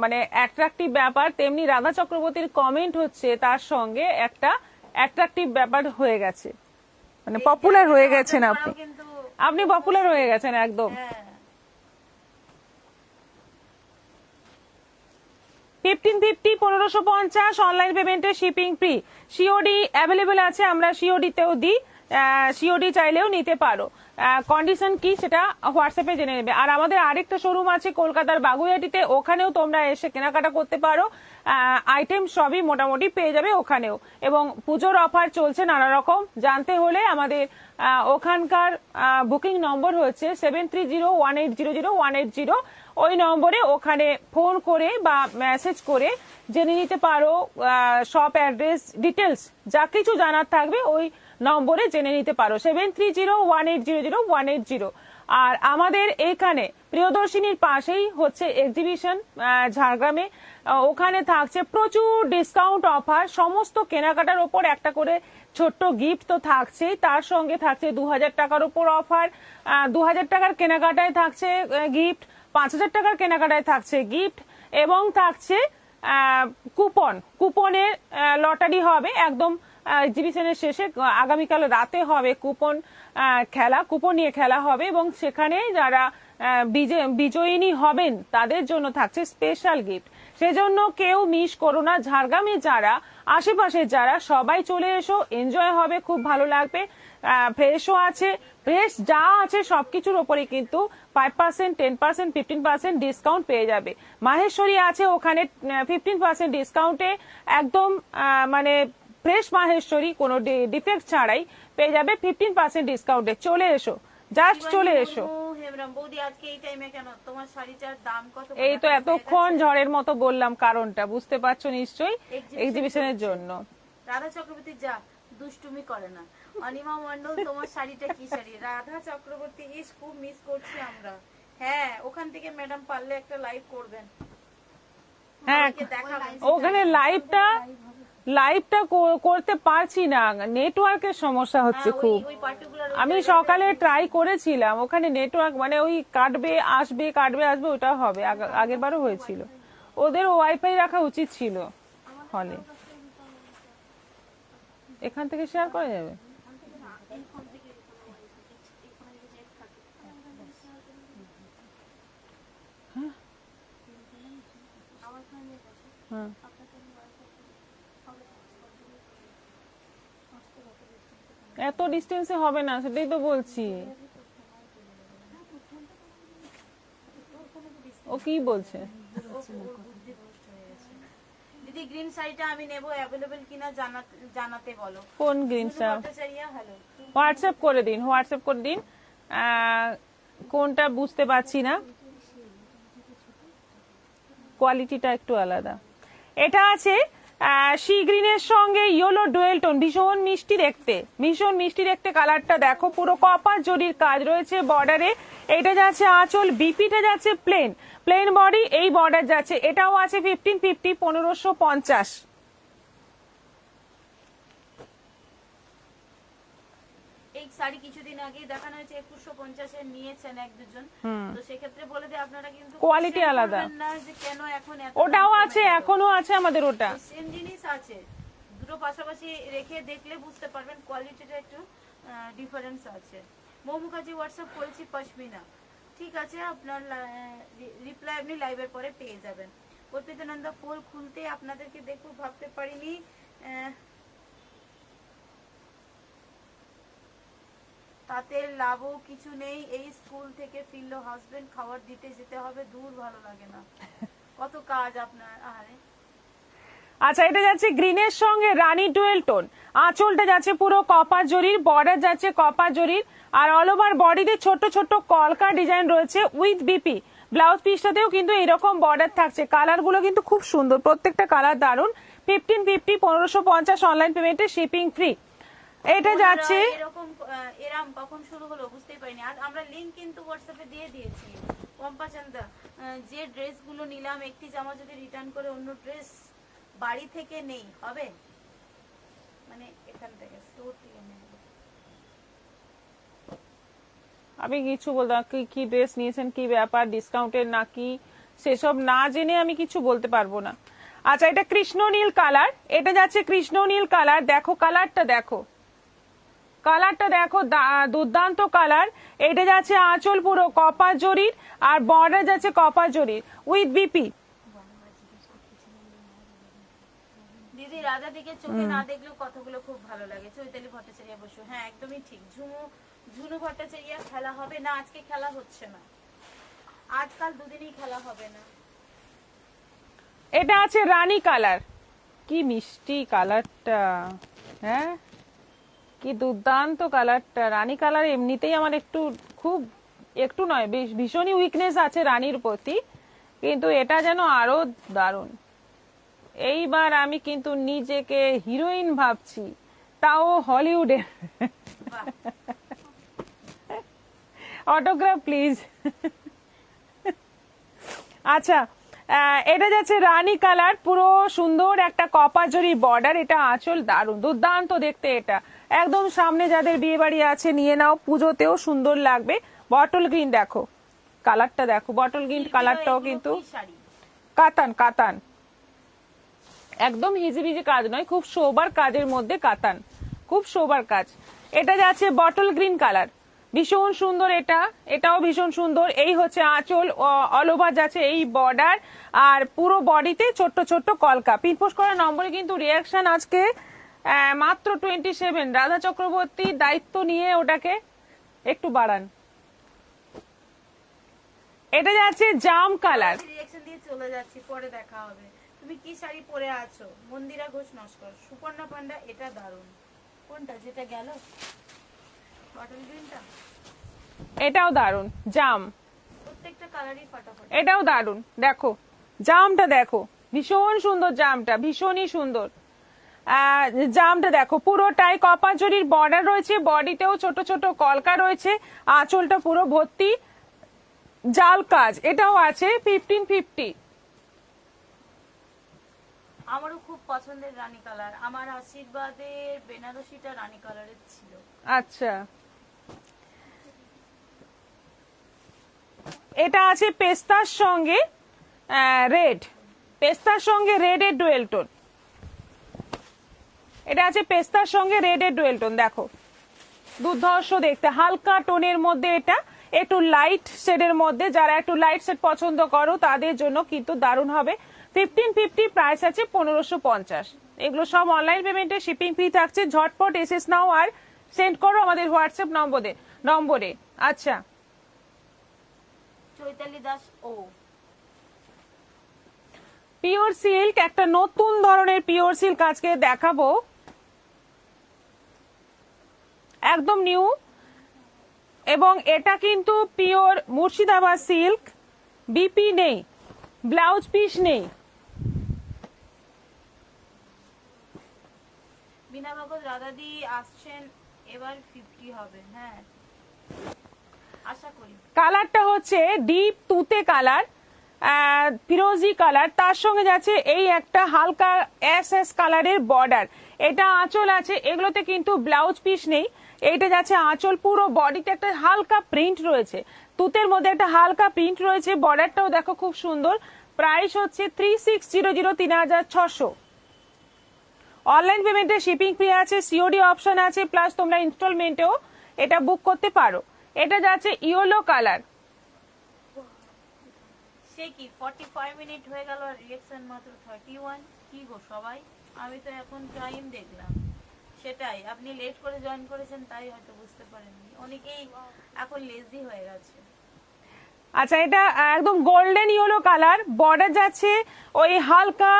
মানে অ্যাট্রাকটিভ ব্যাপার, তেমনি রাধা চক্রবর্তীর কমেন্ট হচ্ছে তার সঙ্গে একটা অ্যাট্রাকটিভ ব্যাপার হয়ে গেছে, মানে পপুলার হয়ে গেছেন আপনি, আপনি পপুলার হয়ে গেছেন একদম। হ্যাঁ। 1550 1550 অনলাইন পেমেন্টে শিপিং ফ্রি। সিওডি অ্যাভেলেবেল আছে, আমরা সিওডিতেও দিই, সিওডি চাইলেও নিতে পারো। কন্ডিশন কি সেটা হোয়াটসঅ্যাপে জেনে নেবে। আর আমাদের আরেকটা শোরুম আছে কলকাতার বাগুইআটিতে, ওখানেও তোমরা এসে কেনাকাটা করতে পারো। আইটেম সবই মোটামুটি পেয়ে যাবে ওখানেও। এবং পুজোর অফার চলছে নানা রকম, জানতে হলে আমাদের ওখানকার বুকিং নম্বর হচ্ছে 7301800180। ওই নম্বরে ওখানে ফোন করে বা মেসেজ করে জেনে নিতে পারো। শপ অ্যাড্রেস ডিটেলস যা কিছু জানার থাকবে ওই নম্বরে জেনে নিতে পারো, 7301800180। আর আমাদের এইখানে প্রিয়দর্শিনীর পাশেই হচ্ছে এক্সিবিশন ঝাড়গ্রামে, ওখানে থাকছে প্রচুর ডিসকাউন্ট অফার। সমস্ত কেনাকাটার ওপর একটা করে ছোট্ট গিফট তো থাকছেই, তার সঙ্গে থাকছে 2000 টাকার উপর অফার, 2000 টাকার কেনাকাটায় থাকছে গিফট, 5000 টাকার কেনাকাটায় থাকছে গিফট, এবং থাকছে কুপনের লটারি হবে একদম এক্সিবিশনের শেষে। আগামীকাল রাতে হবে কুপন নিয়ে খেলা হবে, এবং সেখানে যারা বিজয়িনী হবেন তাদের জন্য থাকছে স্পেশাল গিফট। সেজন্য কেউ মিস করো না। ঝাড়গ্রামে যারা, আশেপাশে যারা, সবাই চলে এসো, এনজয় হবে, খুব ভালো লাগবে। ফ্রেশও আছে, ফ্রেশ যা আছে সবকিছুর ওপরে কিন্তু 5%, 10%, 15% ডিসকাউন্ট পেয়ে যাবে। মাহেশ্বরী আছে, ওখানে 15% ডিসকাউন্টে একদম মানে ফ্রেশ মাহেশ্বরী, কোনো ডিফেক্ট ছাড়াই পেয়ে যাবে 15% ডিসকাউন্টে। চলে এসো, জাস্ট চলে এসো। বৌদি আজকে এই টাইমে কেন? তোমার শাড়িটার দাম কত? এই তো এতক্ষণ ঝড়ের মতো বললাম কারণটা, বুঝতে পারছো নিশ্চয়ই, এক্সিবিশনের জন্য। রাধা চক্রবর্তী যা দুষ্টুমি করে না। অনিমা মন্ডল, তোমার শাড়িটা কি শাড়ি? রাধা চক্রবর্তী ইস, খুব মিস করছি আমরা। হ্যাঁ, ওখান থেকে ম্যাডাম পারলে একটা লাইভ করবেন। হ্যাঁ, ওখানে লাইভটা করতে পারছি না, নেটওয়ার্কের সমস্যা হচ্ছে খুব। আমি সকালে ট্রাই করেছিলাম, ওখানে নেটওয়ার্ক মানে ওই কাটবে আসবে ওটা হবে, আগের বারও হয়েছিল। ওদের ওয়াইফাই রাখা উচিত ছিল হলে। এখান থেকে শেয়ার করা যাবে? হ্যাঁ, এত ডিস্টেন্সে হবে না, সেটাই তো বলছি। ও কি বলছে? দিদি গ্রিন শাড়িটা আমি নেব, অ্যাভেলেবল কিনা জানাতে বলো। কোন গ্রিন শাড়ি? হ্যালো, হোয়াটসঅ্যাপ করে দিন। কোনটা বুঝতে পারছি না, কোয়ালিটিটা একটু আলাদা। এটা আছে সি গ্রিনের সঙ্গে ইয়েলো ডুয়েল টোন, ভীষণ মিষ্টি দেখতে কালারটা দেখো। পুরো কপার জরির কাজ রয়েছে বর্ডারে। এটা যাচ্ছে আঁচল, বিপিটা যাচ্ছে প্লেন বডি, এই বর্ডার যাচ্ছে। এটাও আছে 1550 1550। এই শাড়ি কিছুদিন আগে দেখানো হয়েছে 2150 এর, নিয়েছেন এক দুজন। তো সেক্ষেত্রে বলে দিই আপনারা কিন্তু কোয়ালিটি আলাদা না যে কেন এখন এত ওটাও আছে, এখনো আছে আমাদের, ওটা সেম জিনিস আছে। দুটো পাশাপাশি রেখে দেখলে বুঝতে পারবেন কোয়ালিটিটা একটু ডিফারেন্স আছে। মৌমুখাজি হোয়াটসঅ্যাপ করেছি পশমিনা, ঠিক আছে, আপনার রিপ্লাই আপনি লাইভের পরে পেয়ে যাবেন। অর্পিতানন্দা ফুল খুলতে আপনাদেরকে দেখবো ভাবতে পারিনি। তাতে লাভও কিছু নেই, এই স্কুল থেকে ফিরলো হাজবেন্ড, খাবার দিতে যেতে হবে, দূর, ভালো লাগে না, কত কাজ আপনার। আরে আচ্ছা, এটা যাচ্ছে গ্রিনের সঙ্গে রানী ডুয়েল টোন, আঁচলটা যাচ্ছে পুরো কপার জরির, বর্ডার যাচ্ছে কপার জরির, আর অল ওভার বডিতে ছোট ছোট কলকা ডিজাইন রয়েছে উইথ বিপি। ব্লাউজ পিসটাতেও কিন্তু এরকম বর্ডার থাকছে। কালার গুলো কিন্তু খুব সুন্দর, প্রত্যেকটা কালার দারুন। 1550 1550 অনলাইন পেমেন্টে শিপিং ফ্রি। এটা যাচ্ছে এরকম কখন শুরু হলো বুঝতেই পারিনি। আর আমরা লিংক কিন্তু হোয়াটসঅ্যাপে দিয়ে দিয়েছি। পম্পাচান্দা, যে ড্রেসগুলো নিলাম, একটি জামা যদি রিটার্ন করে অন্য ড্রেস বাড়ি থেকে নেই হবে, মানে এখান থেকে স্টোর থেকে নেই। আমি কিছু বলতাম, কি ড্রেস নিয়েছেন, কি ব্যাপার, ডিসকাউন্টের নাকি, সেসব না জেনে আমি কিছু বলতে পারবো না। আচ্ছা, এটা কৃষ্ণ নীল কালার, এটা যাচ্ছে কৃষ্ণ নীল কালার। দেখো কালারটা দেখো, দুর্দান্ত কালার। এটা যাচ্ছে আঁচল পুরো কপার জরির, আর বর্ডার যাচ্ছে কপার জরির উইথ বিপি। দিদি রাজা দিকে চোখে না দেখলেও কথাগুলো খুব ভালো লাগে। চৈতালি ভট্টাচার্য বসু, হ্যাঁ একদমই ঠিক। ঝুনু ভট্টাচার্য খেলা হবে না, আজকে খেলা হচ্ছে না, আজকাল দুদিনই খেলা হবে না। এটা আছে রানী কালার, কি মিষ্টি কালারটা, হ্যাঁ কি দুর্দান্ত কালারটা। রানী কালার এমনিতেই আমার একটু নয় ভীষণই উইকনেস আছে রানীর প্রতি, কিন্তু এটা যেন আরো দারুণ। এইবার আমি কিন্তু নিজেকে হিরোইন ভাবছি, তাও হলিউডের। বাহ, অটোগ্রাফ প্লিজ। আচ্ছা, এটা যাচ্ছে রানী কালার, পুরো সুন্দর একটা কপার জরি বর্ডার, এটা আঁচল, দারুণ দুর্দান্ত দেখতে। এটা একদম সামনে যাদের বিয়ে বাড়ি আছে নিয়ে নাও, পুজোতেও সুন্দর লাগবে। বটল গ্রিন দেখো কালারটা, দেখো বটল গ্রিন কালারটাও কিন্তু কি শাড়ি? কাতান কাতান, একদম হিজিবিজি কাজ নয়, খুব সোবার কাজের মধ্যে কাতান, খুব সোবার কাজ। এটা যাচ্ছে বটল গ্রিন কালার, ভীষণ সুন্দর। এটাও ভীষণ সুন্দর। এই হচ্ছে আঁচল, অল ওভার যাচ্ছে এই বর্ডার, আর পুরো বডিতে ছোট্ট ছোট্ট কলকা। পিনপোস্ট করা নম্বরে কিন্তু রিয়াকশন আজকে মাত্র 27। রাধা চক্রবর্তী দায়িত্ব নিয়ে ওটাকে একটু বাড়ান। এটা যাচ্ছে জাম কালার, রিঅ্যাকশন দিয়ে চলে যাচ্ছি, পরে দেখা হবে। তুমি কি শাড়ি পরে আছো? মন্দিরা ঘোষ নস্কর, সুপর্ণা পান্ডা, এটা দারুণ। কোনটা যেটা গেল? বটল গ্রিনটা? এটাও দারুণ জাম, প্রত্যেকটা কালারই ফাটাফাটি। এটাও দারুণ। দেখো জামটা, দেখো ভীষণ সুন্দর জামটা, ভীষণই সুন্দর। জামটা দেখো, পুরোটাই কপার জরির বর্ডার রয়েছে, বডিতেও ছোট ছোট কলকা রয়েছে, আঁচলটা পুরো ভর্তি জাল কাজ। এটাও আছে 1550। আমারও খুব পছন্দের রানী কালার, আমার আশীর্বাদের বেনারসিটা রানী কালারের ছিল। আচ্ছা, এটা আছে পেস্তার সঙ্গে রেড, পেস্তার সঙ্গে রেড এর ডুয়েল টোন। এটা আছে পেস্তার সঙ্গে রেড এর ডুয়েল টোন, দেখো দুর্ধর্ষ দেখতে, হালকা টোনের মধ্যে, এটা একটু লাইট শেডের মধ্যে। যারা একটু লাইট শেড পছন্দ করো তাদের জন্য কিন্তু দারুণ হবে। 1550, প্রাইস আছে 1550। এগুলো সব অনলাইন পেমেন্টে, শিপিং ফ্রি থাকছে। ঝটপট এসএস নাও আর সেন্ড করো আমাদের হোয়াটসঅ্যাপ নম্বরে। আচ্ছা, চৈতালি দাস ও পিওর সিল্ক, একটা নতুন ধরনের পিওর সিল্ক আজকে দেখাবো, একদম নিউ। এবং এটা কিন্তু পিওর মুর্শিদাবাদ সিল্ক, বিপি নেই, ব্লাউজ পিস নেই। বিনা ভগত রাধাদি আসছেন, এবার 50 হবে, হ্যাঁ আশা করি। কালারটা হচ্ছে ডিপ তুতে কালার, ফিরোজি কালার, তার সঙ্গে যাচ্ছে এই একটা হালকা এস কালারের বর্ডার। এটা আঁচল আছে, এগুলোতে কিন্তু ব্লাউজ পিস নেই। এইটা যাচ্ছে আঁচল, পুরো বডিতে একটা হালকা প্রিন্ট রয়েছে, তুতের মধ্যে একটা হালকা প্রিন্ট রয়েছে। বর্ডারটাও দেখো খুব সুন্দর। প্রাইস হচ্ছে 3600, 3600। অনলাইন পেমেন্টে শিপিং ফ্রি আছে, সিওডি অপশন আছে, প্লাস তোমরা ইনস্টলমেন্টেও এটা বুক করতে পারো। এটা যাচ্ছে ইয়েলো কালার। সে কি 45 মিনিট হয়ে গেল আর রিঅ্যাকশন মাত্র 31। কি গো সবাই, আমি তো এখন টাইম দেখলাম। সেটাই, আপনি লেট করে জয়েন করেছেন তাই হয়তো বুঝতে পারেননি। অনেকেই এখন লেজি হয়ে গেছে। আচ্ছা, এটা একদম গোল্ডেন ইয়েলো কালার, বর্ডার যাচ্ছে ওই হালকা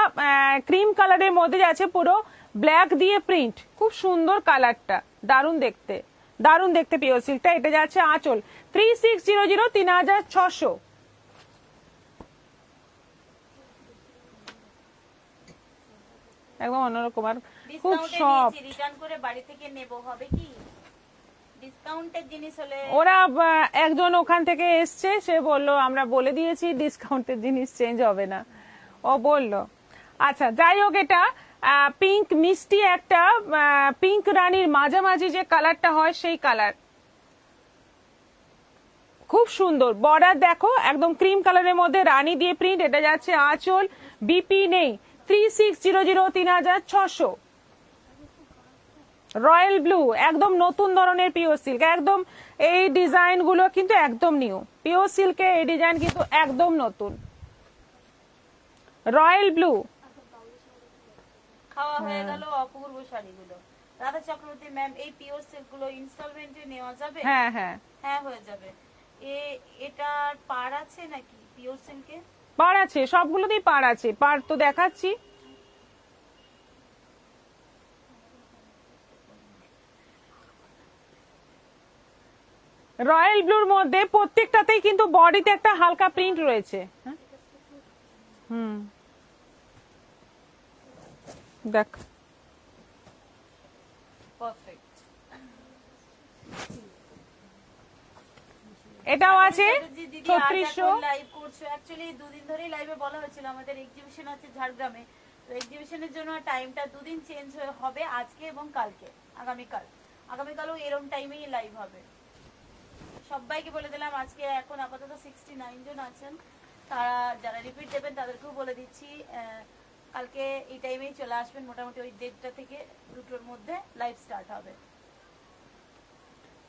ক্রিম কালারের মধ্যে, যাচ্ছে পুরো ব্ল্যাক দিয়ে প্রিন্ট, খুব সুন্দর কালারটা, দারুণ দেখতে, দারুণ দেখতে পিওর সিল্কটা। এটা যাচ্ছে আঁচল, 3600, 3600। একদম অন্যরকম আর খুব সফট। রিটার্ন করে বাড়ি থেকে নেব, হবে কি? ডিসকাউন্টের জিনিস হলে ওরা একজন ওখান থেকে এসছে, সে বলল আমরা বলে দিয়েছি ডিসকাউন্টের জিনিস চেঞ্জ হবে না, ও বলল। আচ্ছা, যাই হোক, এটা পিঙ্ক মিষ্টি একটা, পিঙ্ক রানীর মাঝামাঝি যে কালারটা হয় সেই কালার, খুব সুন্দর। বর্ডার দেখো একদম ক্রিম কালারের মধ্যে রানী দিয়ে প্রিন্ট। এটা যাচ্ছে আঁচল, বিপি নেই, 3600, 3600। রয়্যাল ব্লু, একদম নতুন ধরনের পিওর সিল্ক, একদম এই ডিজাইন গুলো কিন্তু একদম নিউ। পিওর সিল্কে এই ডিজাইন কিন্তু একদম নতুন। রয়্যাল ব্লু, খাওয়া হয়ে গেল অপূর্ব শাড়িগুলো। রাধা চক্রবর্তী ম্যাম, এই পিওর সিল্ক গুলো ইনস্টলমেন্টে নেওয়া যাবে? হ্যাঁ হ্যাঁ, হ্যাঁ হয়ে যাবে। এটার পার আছে নাকি পিওর সিল্কে? পার আছে, সবগুলোতেই পার আছে। পার তো দেখাচ্ছি। রয়্যাল ব্লুর মধ্যে প্রত্যেকটাতেই কিন্তু বডিতে একটা হালকা প্রিন্ট রয়েছে। হ্যাঁ? হুম, দেখ পারফেক্ট। এটাও আছে দিদি আজ 3600। এখন লাইভ করছো? অ্যাকচুয়ালি দুদিন ধরেই লাইভে বলা হয়েছিল আমাদের এক্সিবিশন আছে ঝাড়গ্রামে, তো এক্সিবিশনের জন্য টাইমটা দুদিন চেঞ্জ হবে, আজকে এবং কালকে। আগামীকালও এরকম টাইমেই লাইভ হবে। সবাইকে বলে দিলাম আজকে এখন আপাতত 69 জন আছেন, তারা যারা রিপিট দেবেন তাদেরকেও বলে দিচ্ছি কালকে এই টাইমেই চলে আসবেন, মোটামুটি ওই 1:30 থেকে 2টোর মধ্যে লাইভ স্টার্ট হবে।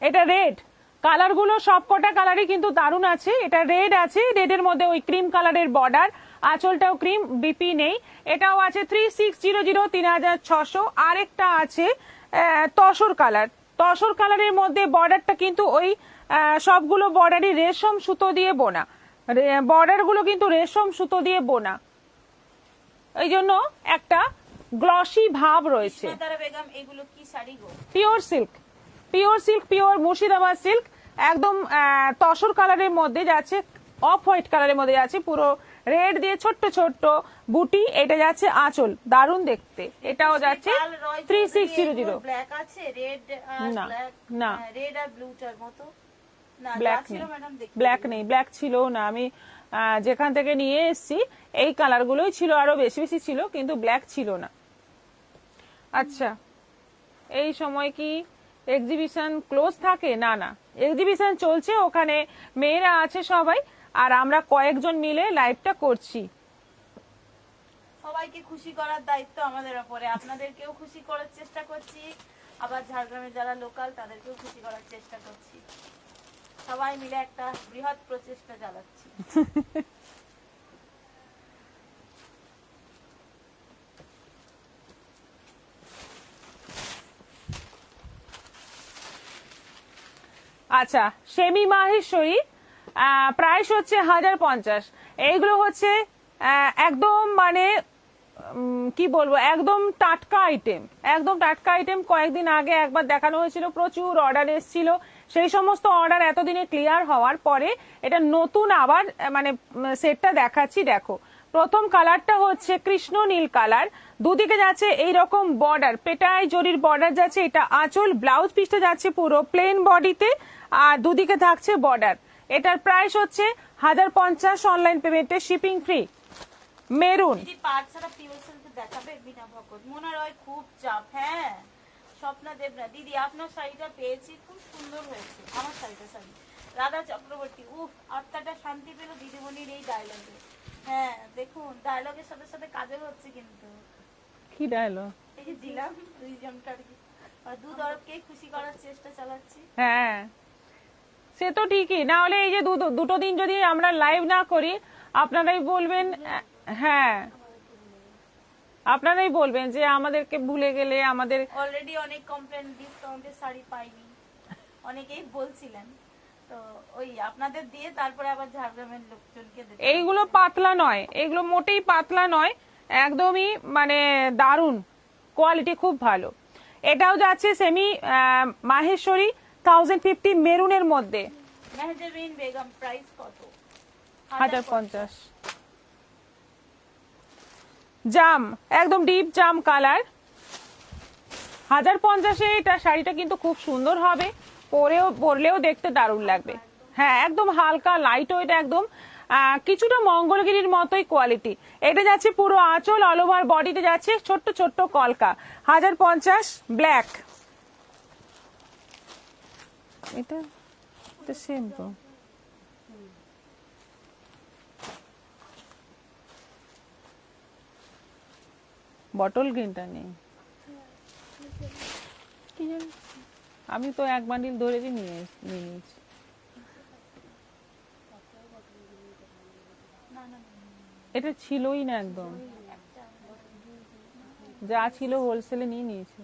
এটা রেড কালার গুলো সবকটা কালারই কিন্তু দারুণ আছে। এটা রেড আছে, রেডের মধ্যে ওই ক্রিম কালারের বর্ডার, আঁচলটাও ক্রিম, বিপি নেই। এটাও আছে 3600, 3600। আরেকটা আছে তসর কালার। তসর কালারের মধ্যে বর্ডারটা কিন্তু ওই সবগুলো বর্ডারই রেশম সুতো দিয়ে বোনা, বর্ডার গুলো কিন্তু রেশম সুতো দিয়ে বোনা, এই জন্য একটা গ্লসি ভাব রয়েছে। তারা বেগম, এগুলো কি শাড়ি গো? Pure silk, pure silk, pure Murshidabad silk. একদম তসর কালারের মধ্যে যাচ্ছে, অফ হোয়াইট কালারের মধ্যে যাচ্ছে, পুরো রেড দিয়ে ছোট্ট ছোট্ট বুটি। এটা যাচ্ছে আঁচল, দারুণ দেখতে। এটাও যাচ্ছে 3600। ব্ল্যাক আছে, রেড আর না, ব্ল্যাক, না। রেড আর ব্লুটার মতো না, ব্ল্যাক ছিল নেই, ম্যাডাম, দেখি ব্ল্যাক নেই, ব্ল্যাক ছিল না। আমি যেখান থেকে নিয়ে এসেছি এই কালার গুলোই ছিল, আরো বেশি বেশি ছিল, কিন্তু ব্ল্যাক ছিল না। আচ্ছা, এই সময় কি এক্সিবিশন ক্লোজ থাকে? না না, এক্সিবিশন চলছে, ওখানে মেয়েরা আছে সবাই, আর আমরা কয়েকজন মিলে লাইভটা করছি। সবাইকে খুশি করার দায়িত্ব আমাদের উপরে, আপনাদেরকেও খুশি করার চেষ্টা করছি, আবার ঝাড়গ্রামে যারা লোকাল তাদেরকেও খুশি করার চেষ্টা করছি, সবাই মিলে একটা বৃহৎ প্রচেষ্টা চালাচ্ছি। আচ্ছা, সেমি মাহেশ্বরী প্রাইস হচ্ছে 1050। এইগুলো হচ্ছে একদম মানে কি বলবো, একদম টাটকা আইটেম, একদম টাটকা আইটেম। কয়েকদিন আগে একবার দেখানো হয়েছিল, প্রচুর অর্ডার এসেছিল, সেই সমস্ত অর্ডার এতদিনে ক্লিয়ার হওয়ার পরে এটা নতুন আবার মানে সেটটা দেখাচ্ছি। দেখো, প্রথম কালারটা হচ্ছে কৃষ্ণ নীল কালার, দুদিকে যাচ্ছে এইরকম বর্ডার, পেটাই জরির বর্ডার যাচ্ছে। এটা আঁচল, ব্লাউজ পিসটা যাচ্ছে পুরো প্লেন বডিতে, আর দুদিকে থাকছে বর্ডার। এটার প্রাইস হচ্ছে 1050, অনলাইন পেমেন্টে শিপিং ফ্রি। মেরুন, দিদি পাট ছাড়া পিওর সিল্ক দেখাবে? বিনা ভকত, মনে হয় খুব চাপ। হ্যাঁ, স্বপ্না দেবরা দিদি, আপনার শাড়িটা পেয়েছি, খুব সুন্দর হয়েছে আমার শাড়ি। রাধা চক্রবর্তী, উফ, আত্মাটা শান্তি পেল দিদিমণির এই ডায়লগে। হ্যাঁ দেখুন, ডায়লগের সাথে সাথে কাজও হচ্ছে কিন্তু। কি ডায়লগ? এই যে দিলাম দুইজনকে আর কি, দু তরফকেই খুশি করার চেষ্টা চালাচ্ছি। হ্যাঁ, সে তো ঠিকই, না হলে এই যে দুটো দিন যদি আমরা লাইভ না করি, আপনারাই বলবেন, হ্যাঁ আপনারাই বলবেন যে আমাদেরকে ভুলে গেলে। আমাদের অলরেডি অনেক কমপ্লেন, ডিসকাউন্টের শাড়ি পাইনি, অনেকেই বলছিলেন, তো ওই আপনাদের দিয়ে তারপরে আবার ঝাড়গ্রামের লোকজনকে দিতে। এইগুলো পাতলা নয়, এগুলো মোটেই পাতলা নয়, একদমই মানে দারুণ কোয়ালিটি, খুব ভালো। এটাও যাচ্ছে সেমি মাহেশ্বরী 1050 মেরুনের মধ্যে, মেহজাবিন বেগম, প্রাইস কত? 1050। জাম, একদম ডিপ জাম কালার, 1050-এ এটা শাড়িটা কিন্তু খুব সুন্দর হবে, পরলেও দেখতে দারুণ লাগবে। হ্যাঁ, একদম হালকা লাইট ওয়েট, একদম কিছুটা মঙ্গলগিরির মতোই কোয়ালিটি। এটা যাচ্ছে পুরো আঁচল, অল ওভার বডিতে যাচ্ছে ছোট্ট ছোট্ট কলকা, 1050। ব্ল্যাক, এটা সেম তো। বটল গ্রিনটা নেই, কি জানি, আমি তো এক বান্ডিল ধরেছি, নিয়ে নিয়েছি। এটা ছিলই না একদম। যা ছিল হোলসেলে নিয়ে নিয়েছে,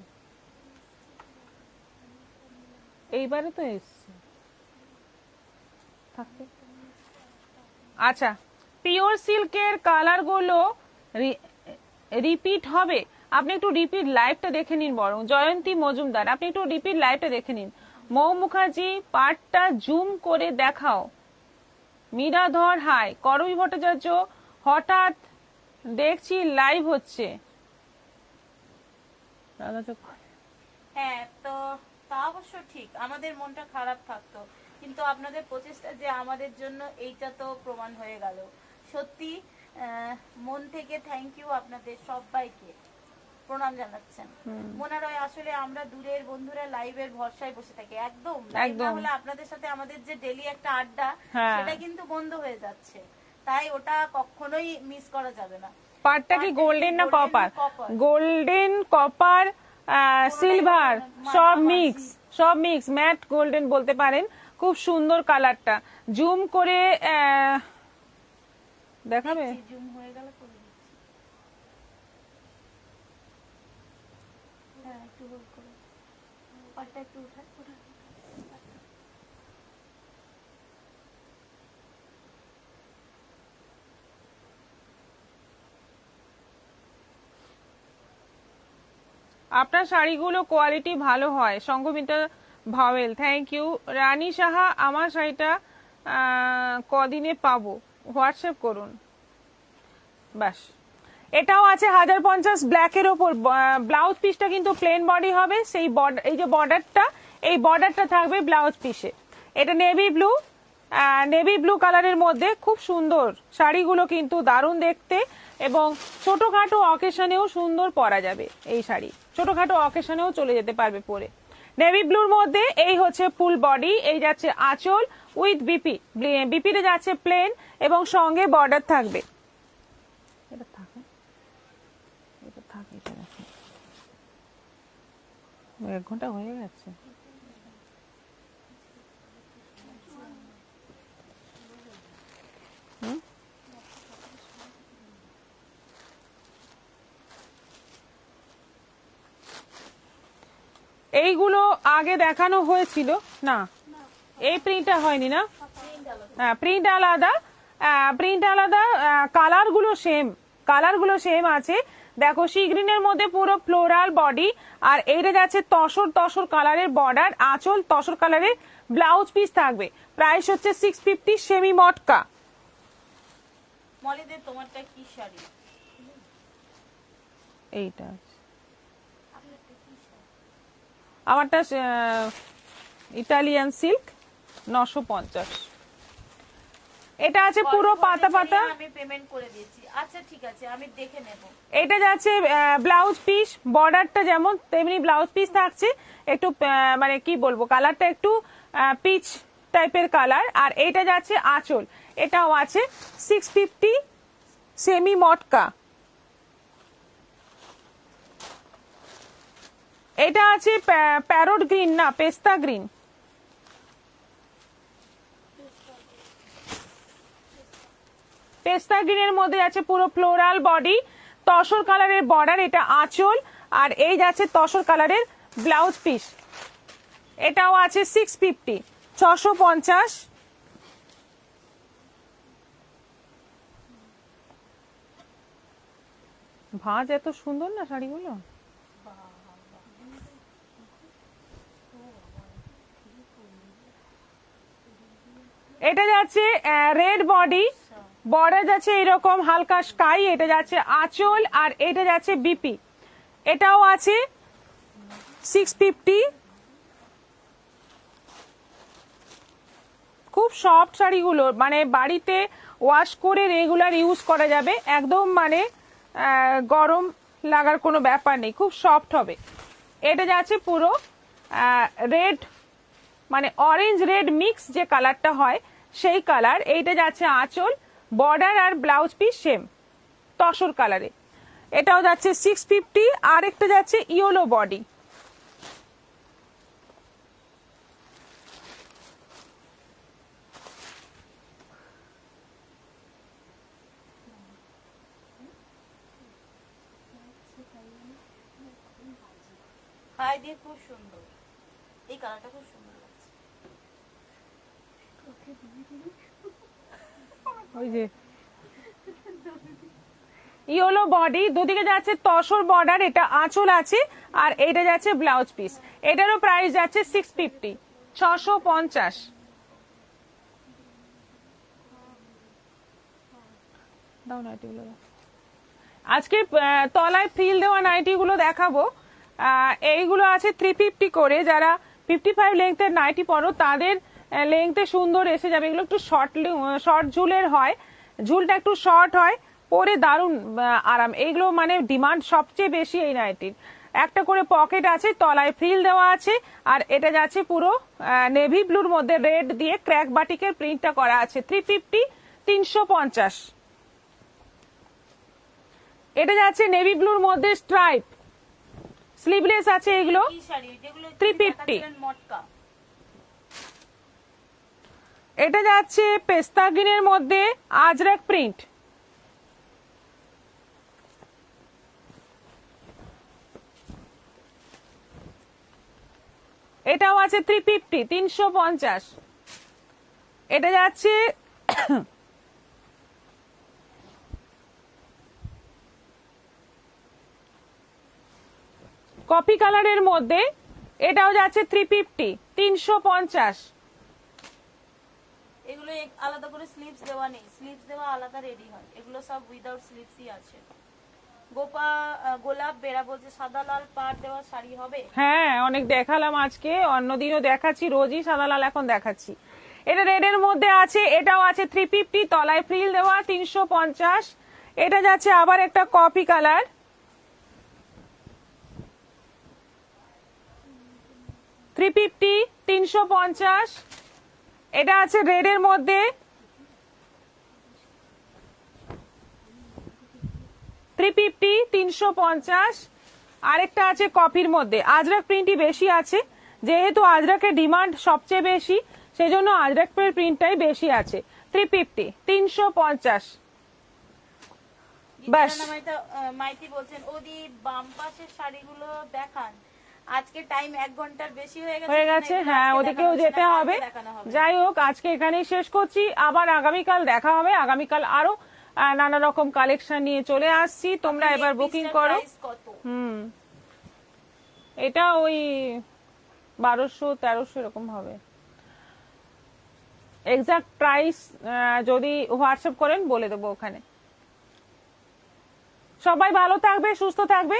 এইবারে তো এসছে থাকবে। আচ্ছা, পিওর সিল্কের কালার গুলো রিপিট হবে, আপনি একটু রিপিট লাইভটা দেখে নিন। বরং জয়ন্তী মজুমদার, আপনি একটু রিপিট লাইভটা দেখে নিন। মৌ মুখার্জি, পার্টটা জুম করে দেখাও। মীরাধর হাই। করবী ভট্টাচার্য, হঠাৎ দেখছি লাইভ হচ্ছে। হ্যাঁ, তো তা অবশ্য ঠিক, আমাদের মনটা খারাপ থাকতো, কিন্তু আপনাদের প্রচেষ্টা যে আমাদের জন্য এইটা তো প্রমাণ হয়ে গেল। সত্যি মন থেকে থ্যাংক ইউ আপনাদের সবাইকে, প্রণাম জানাচ্ছেন। মোনা রয়, আসলে আমরা দূরের বন্ধুরা লাইভের ভরসায় বসে থাকি, একদম live না হলে আপনাদের সাথে আমাদের যে ডেইলি একটা আড্ডা, সেটা কিন্তু বন্ধ হয়ে যাচ্ছে, তাই ওটা কখনোই মিস করা যাবে না। পাটটা কি গোল্ডেন না কপার? গোল্ডেন, কপার, সিলভার, সব মিক্স, সব মিক্স, ম্যাট গোল্ডেন বলতে পারেন। খুব সুন্দর কালারটা, জুম করে দেখাবে। জুম হয়ে গেল করে দিচ্ছি। হ্যাঁ, একটু হোল্ড করো, পাটটা একটু উঠাই। আপনার শাড়িগুলো কোয়ালিটি ভালো হয়। সংঘমিতা ভাওয়েল, থ্যাংক ইউ। রানী সাহা, আমার শাড়িটা কদিনে পাবো? হোয়াটসঅ্যাপ করুন। বাস, এটাও আছে 1050 ব্ল্যাকের ওপর। ব্লাউজ পিসটা কিন্তু প্লেন বডি হবে, সেই এই যে বর্ডারটা, এই বর্ডারটা থাকবে ব্লাউজ পিসে। এটা নেভি ব্লু, নেভি ব্লু কালারের মধ্যে খুব সুন্দর। শাড়িগুলো কিন্তু দারুণ দেখতে, এবং ছোটখাটো অকেশনেও সুন্দর পরা যাবে এই শাড়ি, ছোটখাটো অকেশনেও চলে যেতে পারবে পরে। নেভি ব্লুর মধ্যে এই হচ্ছে ফুল বডি, এই যাচ্ছে আঁচল উইথ বিপি, বিপিতে যাচ্ছে প্লেন এবং সঙ্গে বর্ডার থাকবে। এটা থাকে, এটা থাকে, এটা রাখি। 1 ঘন্টা হয়ে গেছে। এইগুলো আগে দেখানো হয়েছিল না, এই প্রিন্টটা হয়নি না? হ্যাঁ, প্রিন্ট আলাদা, প্রিন্ট আলাদা, কালারগুলো সেম, কালারগুলো সেম আছে। দেখো, সি গ্রিনের মধ্যে পুরো ফ্লোরাল বডি, আর এইটা যাচ্ছে তসর তসর কালারের বর্ডার, আঁচল তসর কালারের, ব্লাউজ পিস থাকবে। প্রাইস হচ্ছে 650, সেমি মটকা। মলিদের তোমারটা কি শাড়ি? এইটা আমারটা ইটালিয়ান সিল্ক, 950। এটা আছে পুরো পাতা পাতা, আমি পেমেন্ট করে দিয়েছি। আচ্ছা ঠিক আছে, আমি দেখে নেব। এটা যাচ্ছে ব্লাউজ পিস, বর্ডারটা যেমন তেমনি ব্লাউজ পিস থাকছে। একটু মানে কি বলবো, কালারটা একটু পিচ টাইপের কালার। আর এটা যাচ্ছে আঁচল, এটাও আছে 650, সেমি মটকা। এটা আছে প্যারোট গ্রিন, না পেস্তা গ্রিন। পেস্তা গ্রিনের মধ্যে আছে পুরো ফ্লোরাল বডি, তসর কালারের বর্ডার, এটা আঁচল, আর এই যাচ্ছে তসর কালারের ব্লাউজ পিস। এটাও আছে 650, 650। ভাঁজ এত সুন্দর না শাড়িগুলো। এটা যাচ্ছে রেড বডি, বর্ডার যাচ্ছে এরকম হালকা স্কাই, এটা যাচ্ছে আঁচল, আর এটা যাচ্ছে বিপি। এটাও আছে 650। খুব সফট শাড়িগুলো, মানে বাড়িতে ওয়াশ করে রেগুলার ইউজ করা যাবে, একদম মানে গরম লাগার কোনো ব্যাপার নেই, খুব সফট হবে। এটা যাচ্ছে পুরো রেড, মানে অরেঞ্জ রেড মিক্স যে কালারটা হয় সেই কালার। এইটা যাচ্ছে আঁচল, বর্ডার আর ব্লাউজ পিস সেম তসর কালারে। এটাও যাচ্ছে 650। আর একটা যাচ্ছে ইয়েলো বডি, গায়ে দিয়ে খুব সুন্দর, এই কালারটা খুব সুন্দর লাগছে। ওই যে ইয়েলো বডি, দুদিকে যাচ্ছে তসর বর্ডার, এটা আঁচল আছে, আর এটা যাচ্ছে ব্লাউজ পিস। এটারও প্রাইস যাচ্ছে 650, 650। দাও নাইটিগুলো দাও। আজকে তলায় ফ্রিল দেওয়া নাইটি গুলো দেখাবো। এইগুলো আছে 350 করে। যারা 55 লেন্থের নাইটি পরো তাদের লেন্থে সুন্দর এসে যাবে। এগুলো একটু শর্ট ঝুলের হয়, ঝুলটা একটু শর্ট হয়, পরে দারুণ আরাম। এইগুলো মানে ডিমান্ড সবচেয়ে বেশি এই নাইটির। একটা করে পকেট আছে, তলায় ফ্রিল দেওয়া আছে, আর এটা যাচ্ছে পুরো নেভি ব্লুর মধ্যে রেড দিয়ে ক্র্যাক বাটিকের প্রিন্টটা করা আছে। 350, 350। এটা যাচ্ছে নেভি ব্লুর মধ্যে স্ট্রাইপ, স্লিভলেস আছে এগুলো, কি শাড়ি যেগুলো 350। মটকা, এটা যাচ্ছে পেস্তা গ্রিনের মধ্যে আজরাক প্রিন্ট। এটাও আছে 350, 350। এটা যাচ্ছে কফি কালারের মধ্যে, এটাও যাচ্ছে 350, 350। এগুলো আলাদা করে স্লিভস দেওয়া নেই, স্লিভস দেওয়া আলাদা রেডি হয়, এগুলো সব উইদাউট স্লিভসই আছে। গোলাপ বেড়া বলছে সাদা লাল পাড় দেওয়া শাড়ি হবে? হ্যাঁ, অনেক দেখালাম আজকে, অন্যদিনও দেখাচ্ছি, রোজই সাদা লাল এখন দেখাচ্ছি। এটা রেডের মধ্যে আছে, এটাও আছে 350, তলায় ফ্রিল দেওয়া 350। এটা যাচ্ছে আবার একটা কফি কালার, $350, 350। এটা আছে রেডের মধ্যে, 350, 350। আরেকটা আছে কফির মধ্যে। আজরাক প্রিন্টই বেশি আছে, যেহেতু আজরাকের ডিমান্ড সবচেয়ে বেশি, সেজন্য আজরাকের প্রিন্টটাই বেশি আছে। 350, 350। বাস। মাইতি বলছেন ওদি বাম পাশের শাড়িগুলো দেখান, আজকে টাইম 1 ঘন্টার বেশি হয়ে গেছে। হ্যাঁ, ওদিকেও যেতে হবে। যাই হোক, আজকে এখানেই শেষ করছি, আবার আগামীকাল দেখা হবে। আগামীকাল আরো নানা রকম কালেকশন নিয়ে চলে আসছি, তোমরা এবার বুকিং করো। এটা ওই 1200, 1300 এরকম হবে। এক্সাক্ট প্রাইস যদি হোয়াটসঅ্যাপ করেন বলে দেবো ওখানে। সবাই ভালো থাকবে, সুস্থ থাকবে।